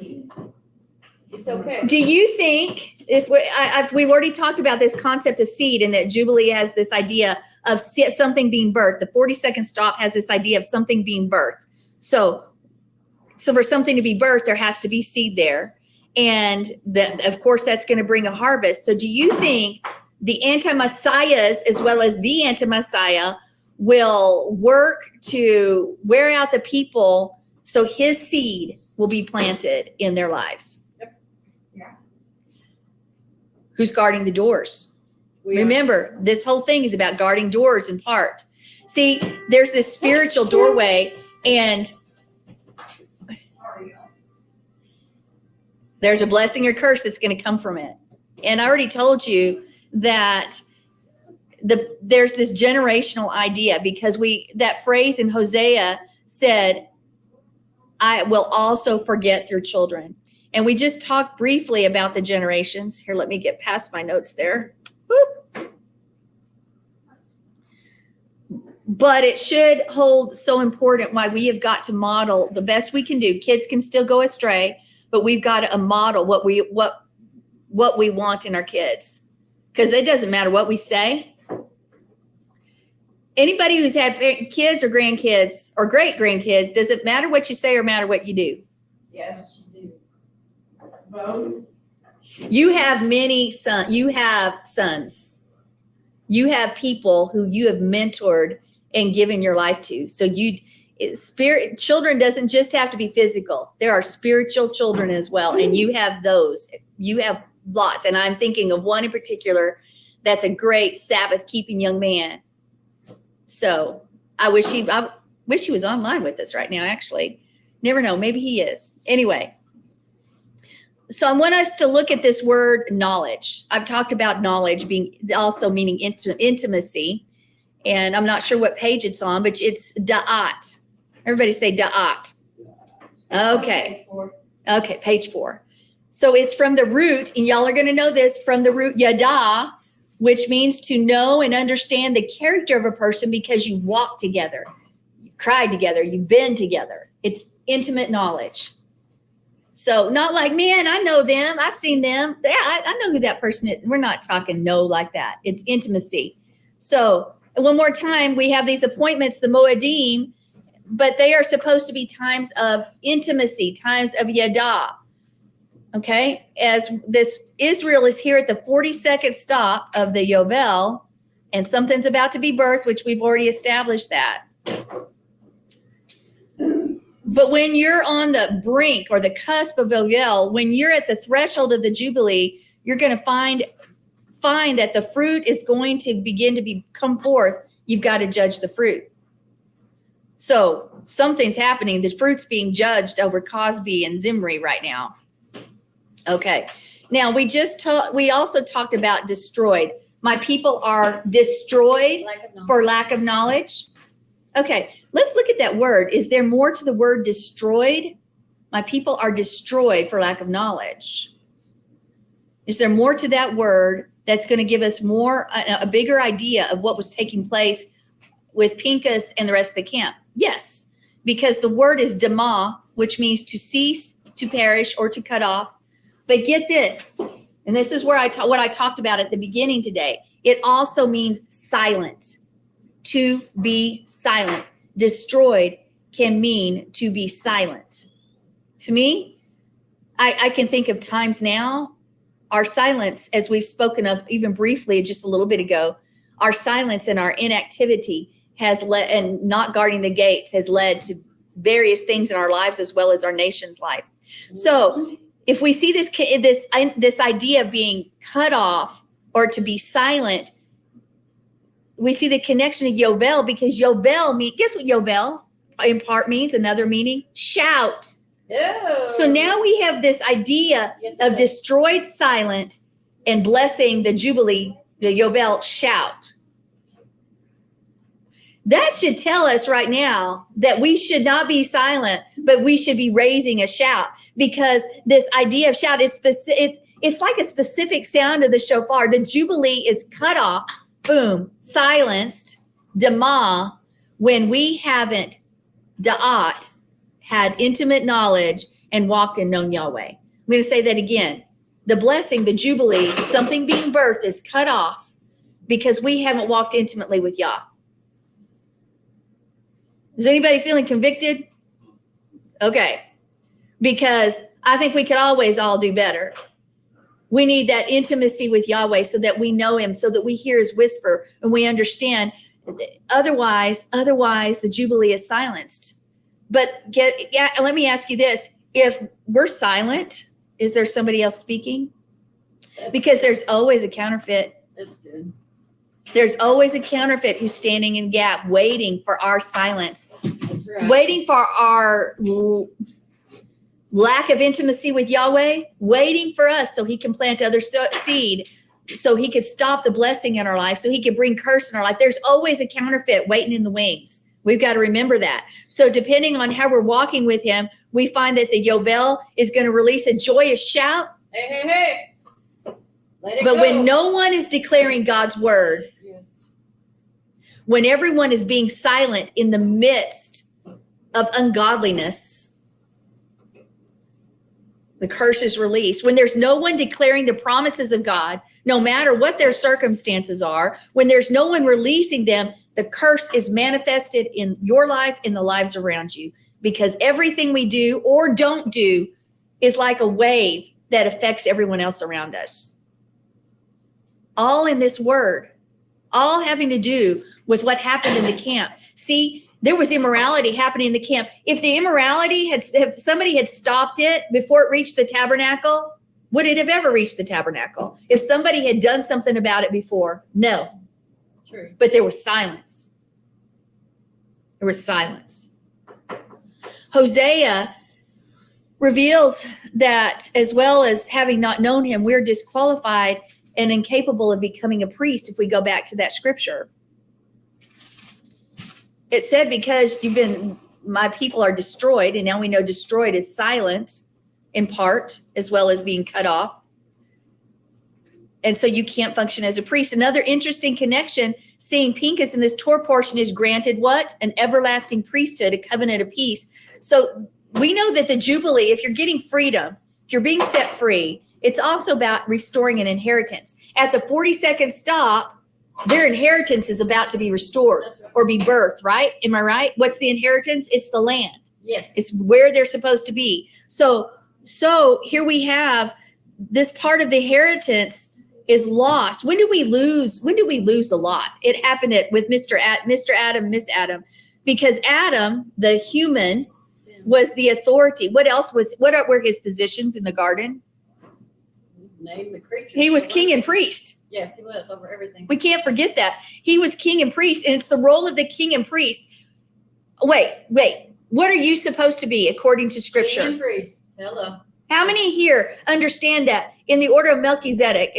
It's okay. do you think, we've already talked about this concept of seed and that Jubilee has this idea of something being birthed. The 42nd stop has this idea of something being birthed. So for something to be birthed, there has to be seed there. And that, of course, that's going to bring a harvest. So do you think the anti-messiahs as well as the anti-messiah will work to wear out the people so his seed will be planted in their lives? Yep. Yeah. Who's guarding the doors? Remember, this whole thing is about guarding doors in part. See, there's this spiritual doorway and there's a blessing or curse that's going to come from it. And I already told you that there's this generational idea because that phrase in Hosea said, I will also forget your children. And we just talked briefly about the generations. Here, let me get past my notes there. Whoop. But it should hold so important why we have got to model the best we can do. Kids can still go astray, but we've got to model what we want in our kids. Because it doesn't matter what we say. Anybody who's had kids or grandkids or great grandkids, does it matter what you say or matter what you do? Yes, you do. Both. You have you have sons. You have people who you have mentored and given your life to. So children doesn't just have to be physical. There are spiritual children as well. And you have those. You have lots. And I'm thinking of one in particular that's a great Sabbath keeping young man. So I wish he was online with us right now, actually. Never know. Maybe he is. Anyway. So I want us to look at this word knowledge. I've talked about knowledge being also meaning intimacy. And I'm not sure what page it's on, but it's da'at. Everybody say da'at. Okay. Okay, page 4. So it's from the root, and y'all are going to know this, from the root yada, which means to know and understand the character of a person because you walk together, you cried together, you've been together. It's intimate knowledge. So not like, man, I know them. I've seen them. Yeah, I know who that person is. We're not talking know like that. It's intimacy. So one more time, we have these appointments, the Moedim, but they are supposed to be times of intimacy, times of yada. Okay, as this Israel is here at the 42nd stop of the Yovel, and something's about to be birthed, which we've already established that. But when you're on the brink or the cusp of Yovel, when you're at the threshold of the Jubilee, you're going to find that the fruit is going to begin to come forth. You've got to judge the fruit. So something's happening. The fruit's being judged over Cosby and Zimri right now. Okay. Now we also talked about destroyed. My people are destroyed for lack of knowledge. Okay. Let's look at that word. Is there more to the word destroyed? My people are destroyed for lack of knowledge. Is there more to that word that's going to give us a bigger idea of what was taking place with Pinchas and the rest of the camp? Yes, because the word is dema, which means to cease, to perish, or to cut off. But get this, and this is where what I talked about at the beginning today. It also means silent, to be silent. Destroyed can mean to be silent. To me, I can think of times now, our silence, as we've spoken of even briefly just a little bit ago, our silence and our inactivity has led, and not guarding the gates has led to various things in our lives as well as our nation's life. So if we see this idea of being cut off or to be silent, we see the connection to Yovel, because Yovel means, guess what Yovel in part means? Another meaning, shout. Oh. So now we have this idea of destroyed silent and blessing the Jubilee, the Yovel shout. That should tell us right now that we should not be silent, but we should be raising a shout, because this idea of shout is it's like a specific sound of the shofar. The Jubilee is cut off, boom, silenced, dema, when we haven't da'at, had intimate knowledge and walked and known Yahweh. I'm going to say that again. The blessing, the Jubilee, something being birthed is cut off because we haven't walked intimately with Yah. Is anybody feeling convicted? Okay. Because I think we could always all do better. We need that intimacy with Yahweh so that we know him, so that we hear his whisper and we understand. Otherwise, the Jubilee is silenced. But let me ask you this. If we're silent, is there somebody else speaking? Because there's always a counterfeit. That's good. There's always a counterfeit who's standing in gap, waiting for our silence, That's right. waiting for our lack of intimacy with Yahweh, waiting for us so he can plant other seed, so he could stop the blessing in our life, so he could bring curse in our life. There's always a counterfeit waiting in the wings. We've got to remember that. So depending on how we're walking with him, we find that the Yovel is going to release a joyous shout. Hey. Let it But go. when no one is declaring God's word, Yes. when everyone is being silent in the midst of ungodliness, the curse is released. When there's no one declaring the promises of God, no matter what their circumstances are, when there's no one releasing them, the curse is manifested in your life, in the lives around you, because everything we do or don't do is like a wave that affects everyone else around us. All in this word, all having to do with what happened in the camp. See, there was immorality happening in the camp. If the immorality if somebody had stopped it before it reached the tabernacle, would it have ever reached the tabernacle? If somebody had done something about it before? No. True. But there was silence. There was silence. Hosea reveals that, as well as having not known him, we're disqualified and incapable of becoming a priest if we go back to that scripture. It said, because my people are destroyed, and now we know destroyed is silent in part, as well as being cut off. And so you can't function as a priest. Another interesting connection, seeing Pinchas in this Torah portion is granted what? An everlasting priesthood, a covenant of peace. So we know that the Jubilee, if you're getting freedom, if you're being set free, it's also about restoring an inheritance. At the 42nd stop, their inheritance is about to be restored or be birthed, right? Am I right? What's the inheritance? It's the land. Yes. It's where they're supposed to be. So here we have this part of the inheritance is lost. When do we lose a lot? It happened with Mr. Adam, Miss Adam, because Adam, the human, was the authority. What were his positions in the garden? Name the creature. He was king and priest. Yes, he was over everything. We can't forget that. He was king and priest, and it's the role of the king and priest. Wait. What are you supposed to be according to scripture? King and priest. Hello. How many here understand that in the order of Melchizedek,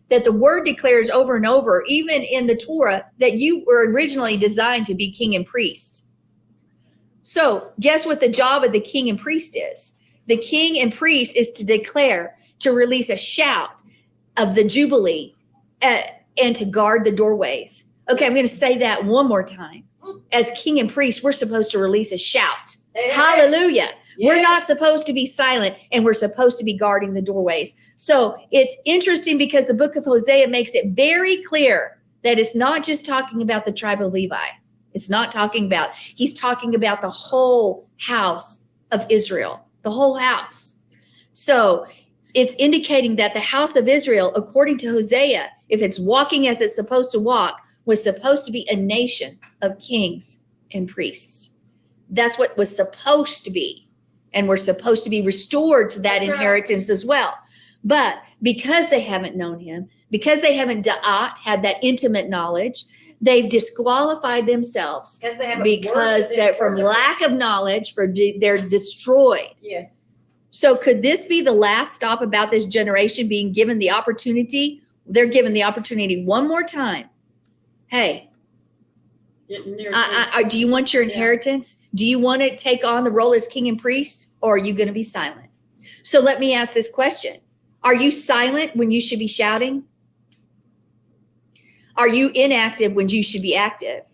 that the word declares over and over, even in the Torah, that you were originally designed to be king and priest? So guess what the job of the king and priest is? The king and priest is to declare, to release a shout of the Jubilee and to guard the doorways. Okay, I'm going to say that one more time. As king and priest, we're supposed to release a shout. Hallelujah. We're not supposed to be silent, and we're supposed to be guarding the doorways. So it's interesting because the book of Hosea makes it very clear that it's not just talking about the tribe of Levi. It's not talking about, he's talking about the whole house of Israel, the whole house. So it's indicating that the house of Israel, according to Hosea, if it's walking as it's supposed to walk, was supposed to be a nation of kings and priests. That's what was supposed to be. And we're supposed to be restored to that inheritance as well. But because they haven't known him, because they haven't had that intimate knowledge, they've disqualified themselves because they're from lack of knowledge, they're destroyed. Yes. So could this be the last stop about this generation being given the opportunity? They're given the opportunity one more time. Hey, do you want your inheritance? Do you want to take on the role as king and priest, or are you going to be silent? So let me ask this question. Are you silent when you should be shouting? Are you inactive when you should be active?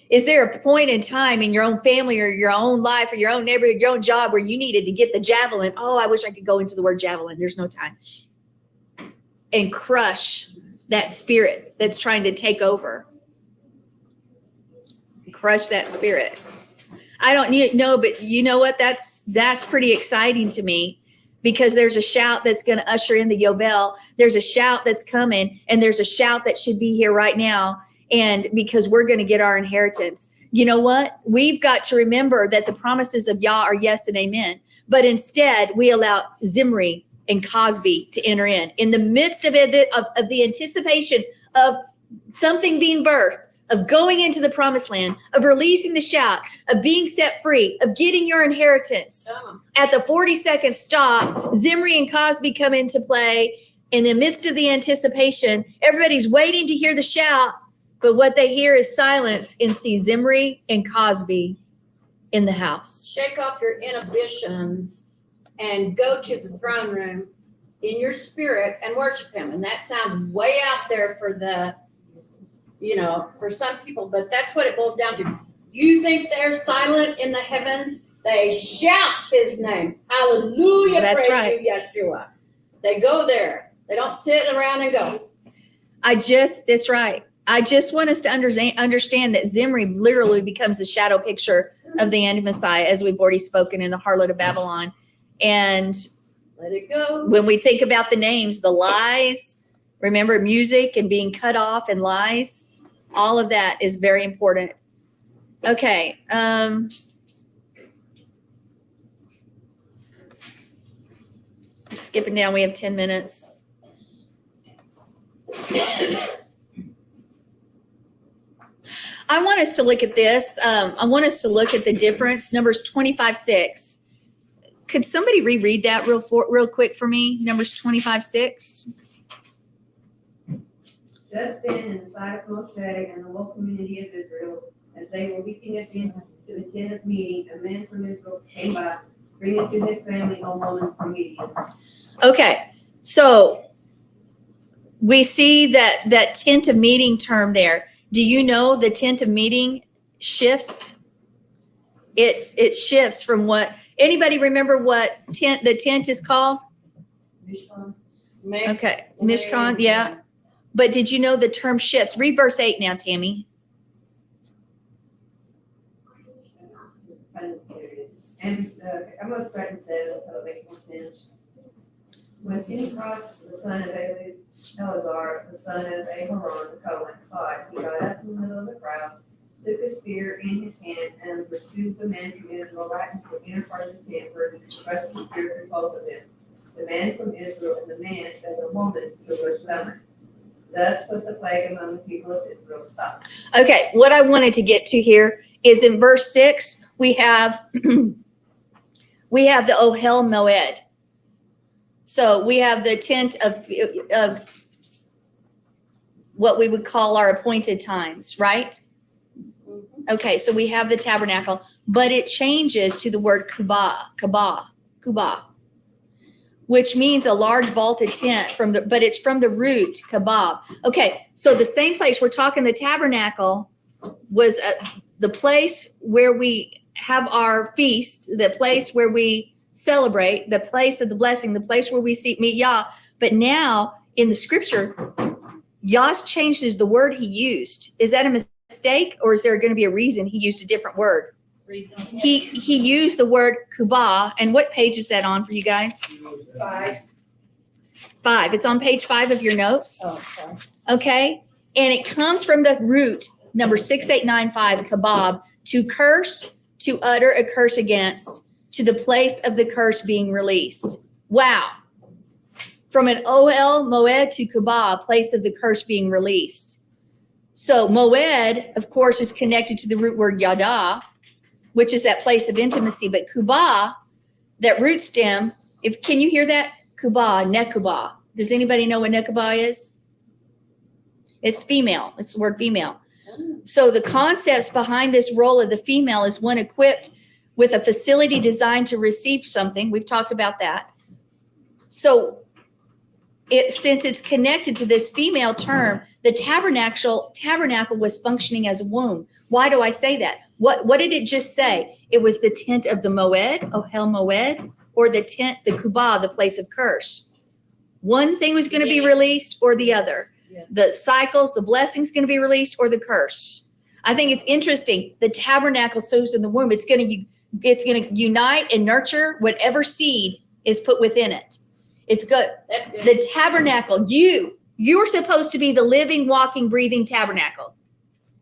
Is there a point in time in your own family or your own life or your own neighborhood, your own job where you needed to get the javelin? Oh, I wish I could go into the word javelin. There's no time. And crush that spirit that's trying to take over. Crush that spirit. I don't know, but you know what? That's pretty exciting to me, because there's a shout that's going to usher in the Yovel. There's a shout that's coming, and there's a shout that should be here right now. And because we're going to get our inheritance. You know what? We've got to remember that the promises of Yah are yes and amen. But instead, we allow Zimri and Cosby to enter in the midst of the anticipation of something being birthed, of going into the promised land, of releasing the shout, of being set free, of getting your inheritance. At the 42nd stop, Zimri and Cosby come into play. In the midst of the anticipation, everybody's waiting to hear the shout, but what they hear is silence, and see Zimri and Cosby in the house. Shake off your inhibitions and go to the throne room in your spirit and worship him. And that sounds way out there for for some people, but that's what it boils down to. You think they're silent in the heavens? They shout his name. Hallelujah. That's praise right. you, Yeshua. They go there. They don't sit around and go. That's right. I just want us to understand that Zimri literally becomes the shadow picture of the anti-Messiah, as we've already spoken, in the harlot of Babylon. And let it go. When we think about the names, the lies, remember music and being cut off and lies, all of that is very important. Okay. Skipping down, we have 10 minutes. I want us to look at this. I want us to look at the difference. Numbers 25:6. Could somebody reread that real quick for me? Numbers 25:6. Just then, in the sight of Moshe and the whole community of Israel, as they were weeping at the entrance to the tent of meeting, a man from Israel came by, bringing to his family a woman from Midian. Okay, so we see that tent of meeting term there. Do you know the tent of meeting shifts? It shifts from what? Anybody remember what the tent is called? Mishkan. Okay, Mishkan, yeah. But did you know the term shifts? Read verse 8 now, Tammy. And I'm going to start in 7 so it makes more sense. When Pinchas, the son of Eleazar, the son of Aharon, the Cohen, saw it, he got up in the middle of the crowd, took a spear in his hand, and pursued the man from Israel right into the inner part of the tent, where he thrust the spear through both of them, the man from Israel and the woman through her stomach. Thus was the plague among the people of Israel stopped. Okay, what I wanted to get to here is in verse 6, we have the Ohel Moed. So we have the tent of what we would call our appointed times, right? Okay, so we have the tabernacle, but it changes to the word kubah. which means a large vaulted tent but it's from the root kabab. Okay, so the same place we're talking, the tabernacle was the place where we have our feast, the place where we celebrate, the place of the blessing, the place where we meet Yah. But now in the scripture, Yah's changed the word he used. Is that a mistake, or is there going to be a reason he used a different word? He used the word kubah. And what page is that on for you guys? 5. It's on page 5 of your notes. Oh, sorry. Okay. And it comes from the root number 6895 kabab, to curse, to utter a curse against, to the place of the curse being released. Wow. From an OL moed to kabah, place of the curse being released. So moed, of course, is connected to the root word yada, which is that place of intimacy. But kubah, that root stem, can you hear that? Kubah, nekubah. Does anybody know what nekubah is? It's female. It's the word female. So the concepts behind this role of the female is one equipped with a facility designed to receive something. We've talked about that. So since it's connected to this female term, the tabernacle was functioning as a womb. Why do I say that? What did it just say? It was the tent of the moed, ohel moed, or the tent, the kubah, the place of curse. One thing was going to be released or the other. Yeah. The cycles, the blessings going to be released or the curse. I think it's interesting. The tabernacle sows in the womb. It's going to unite and nurture whatever seed is put within it. It's good. That's good. The tabernacle, you're supposed to be the living, walking, breathing tabernacle.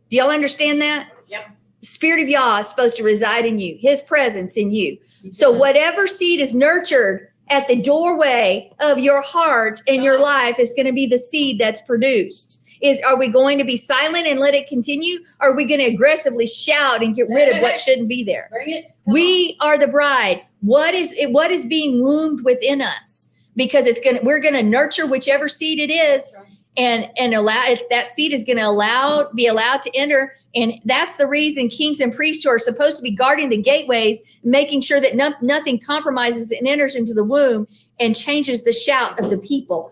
Do y'all understand that? Yep. The Spirit of Yah is supposed to reside in you, his presence in you. So whatever seed is nurtured at the doorway of your heart and your life is going to be the seed that's produced. Are we going to be silent and let it continue? Or are we going to aggressively shout and get rid of what shouldn't be there? Bring it. We are the bride. What is being wombed within us? Because we're going to nurture whichever seed it is, and that seed is going to be allowed to enter. And that's the reason kings and priests who are supposed to be guarding the gateways, making sure that nothing compromises and enters into the womb and changes the shout of the people.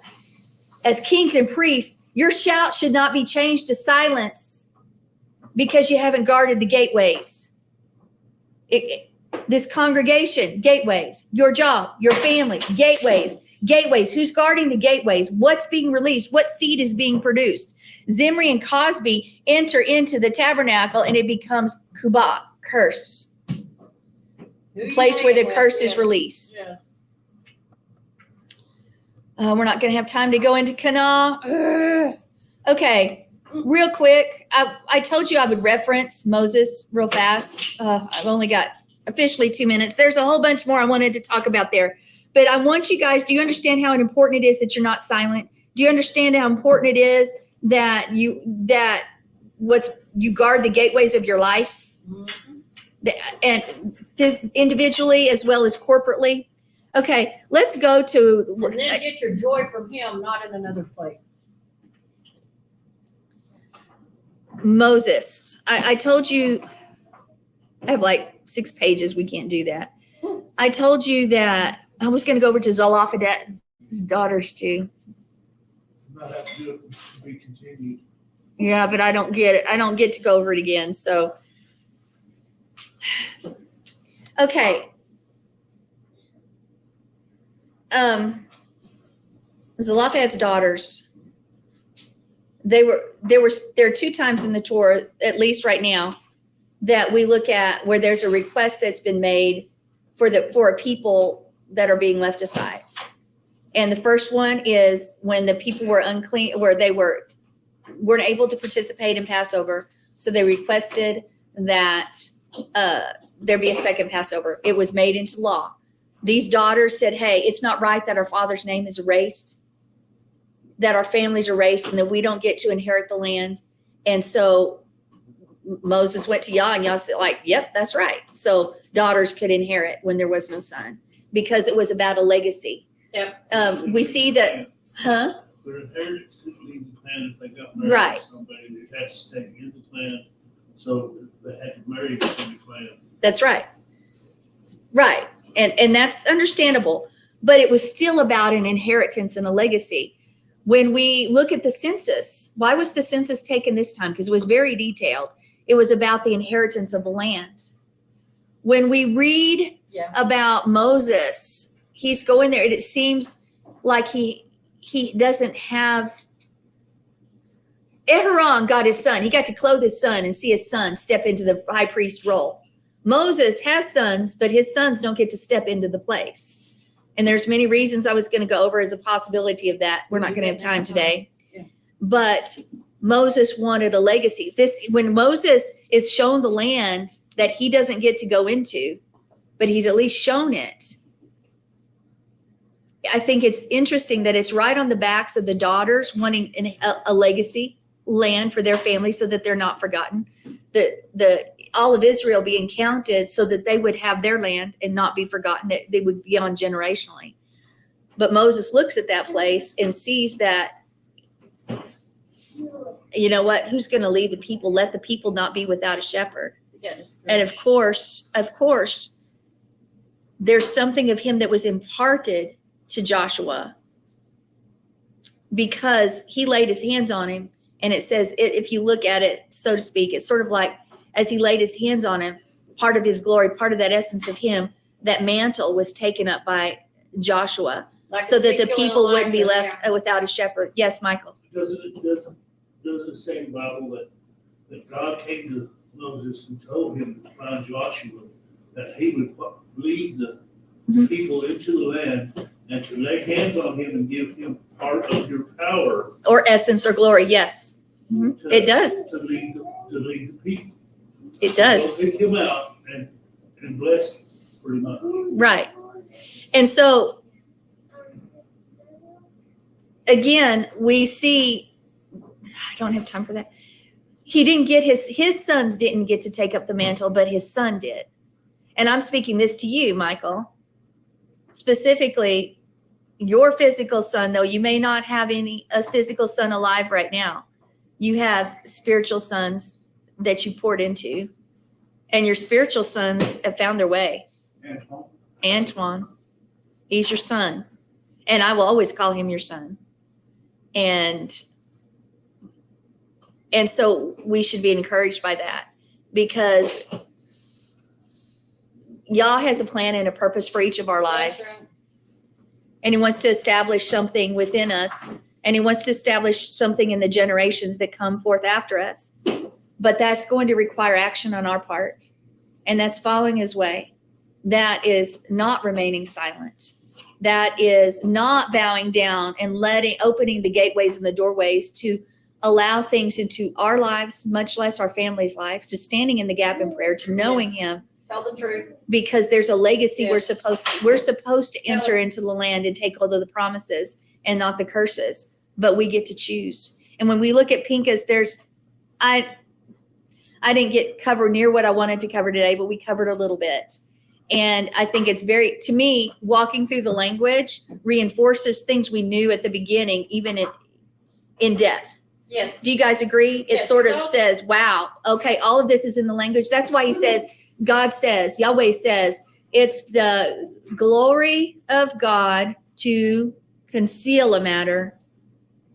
As kings and priests, your shout should not be changed to silence because you haven't guarded the gateways. This congregation, gateways, your job, your family, gateways. Who's guarding the gateways? What's being released? What seed is being produced? Zimri and Cosby enter into the tabernacle and it becomes kubah, curse. Place where the curse is released. Yes. We're not going to have time to go into Cana. Okay, real quick. I told you I would reference Moses real fast. I've only got officially 2 minutes. There's a whole bunch more I wanted to talk about there. But I want you guys, do you understand how important it is that you're not silent? Do you understand how important it is that you guard the gateways of your life? Mm-hmm. And individually as well as corporately? Okay, let's go to... And then get your joy from him, not in another place. Moses. I told you, I have like 6 pages. We can't do that. I told you that I was going to go over to Zelophehad's daughters too. Not have to do it to be continued. Yeah, but I don't get it. I don't get to go over it again. So, okay. Zelophehad's daughters. There are 2 times in the Torah, at least right now, that we look at where there's a request that's been made for a people that are being left aside. And the first one is when the people were unclean, where they weren't able to participate in Passover. So they requested that there be a second Passover. It was made into law. These daughters said, hey, it's not right that our father's name is erased, that our families are erased, and that we don't get to inherit the land. And so Moses went to Yah, and Yah said, like, yep, that's right. So daughters could inherit when there was no son, because it was about a legacy. Yep. We see that, huh? Their inheritance couldn't leave the clan if they got married Right. to somebody. They had to stay in the clan, so they had to marry within the clan. That's right. Right. And that's understandable. but it was still about an inheritance and a legacy. When we look at the census, why was the census taken this time? Because it was very detailed. It was about the inheritance of the land. When we read about Moses, he's going there, and it seems like he doesn't have. Aharon got his son. He got to clothe his son and see his son step into the high priest role. Moses has sons, but his sons don't get to step into the place. And there's many reasons I was going to go over as a possibility of that. We're not going to have time today. Yeah. But Moses wanted a legacy. When Moses is shown the land that he doesn't get to go into, but he's at least shown it. I think it's interesting that it's right on the backs of the daughters wanting a legacy land for their family so that they're not forgotten. All of Israel being counted so that they would have their land and not be forgotten. They would be on generationally. But Moses looks at that place and sees that, you know what, who's going to lead the people? Let the people not be without a shepherd. And of course, there's something of him that was imparted to Joshua because he laid his hands on him. And it says, if you look at it, so to speak, it's sort of like as he laid his hands on him, part of his glory, part of that essence of him, that mantle was taken up by Joshua so that the people wouldn't be left without a shepherd. Yes, Michael. Doesn't it say in the Bible that God came to Moses and told him by Joshua that he would lead the people into the land and to lay hands on him and give him part of your power or essence or glory? Yes. It does. To lead the people. It does. So pick him out and bless him pretty much. Right. And so again, we see, I don't have time for that. He didn't get his sons didn't get to take up the mantle, but his son did. And I'm speaking this to you, Michael, specifically your physical son, though you may not have a physical son alive right now. You have spiritual sons that you poured into, and your spiritual sons have found their way. Antoine, he's your son, and I will always call him your son. And so we should be encouraged by that because Yah has a plan and a purpose for each of our lives. And he wants to establish something within us, and he wants to establish something in the generations that come forth after us. But that's going to require action on our part, and that's following his way. That is not remaining silent. That is not bowing down and opening the gateways and the doorways to allow things into our lives, much less our family's lives, to standing in the gap in prayer, to knowing him. Tell the truth. Because there's a legacy. Yes. We're supposed to enter into the land and take hold of the promises and not the curses, but we get to choose. And when we look at Pinchas, I didn't get covered near what I wanted to cover today, but we covered a little bit. And I think it's to me, walking through the language reinforces things we knew at the beginning, even in depth. Yes. Do you guys agree? It Yes, sort of says, wow, okay, all of this is in the language. That's why he says, God says, Yahweh says, it's the glory of God to conceal a matter,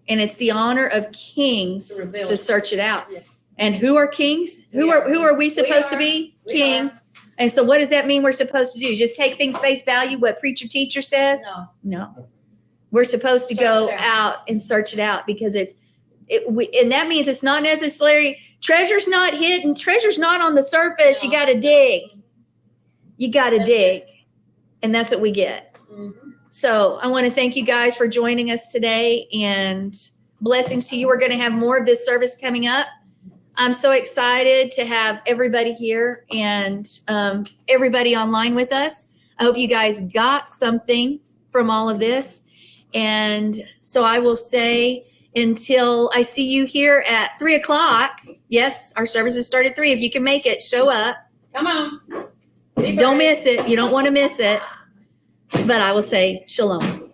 and it's the honor of kings to search it out. Yeah. And who are kings? Who are we supposed to be? Kings. And so what does that mean we're supposed to do? Just take things face value, what preacher teacher says? No. We're supposed to go out and search it out because and that means it's not necessarily, treasure's not hidden, treasure's not on the surface. You got to dig. You got to dig. And that's what we get. Mm-hmm. So I want to thank you guys for joining us today, and blessings to you. We're going to have more of this service coming up. I'm so excited to have everybody here and everybody online with us. I hope you guys got something from all of this. And so I will say, until I see you here at 3:00. Yes, our services start at 3. If you can make it, show up. Come on. Don't miss it. You don't want to miss it. But I will say shalom.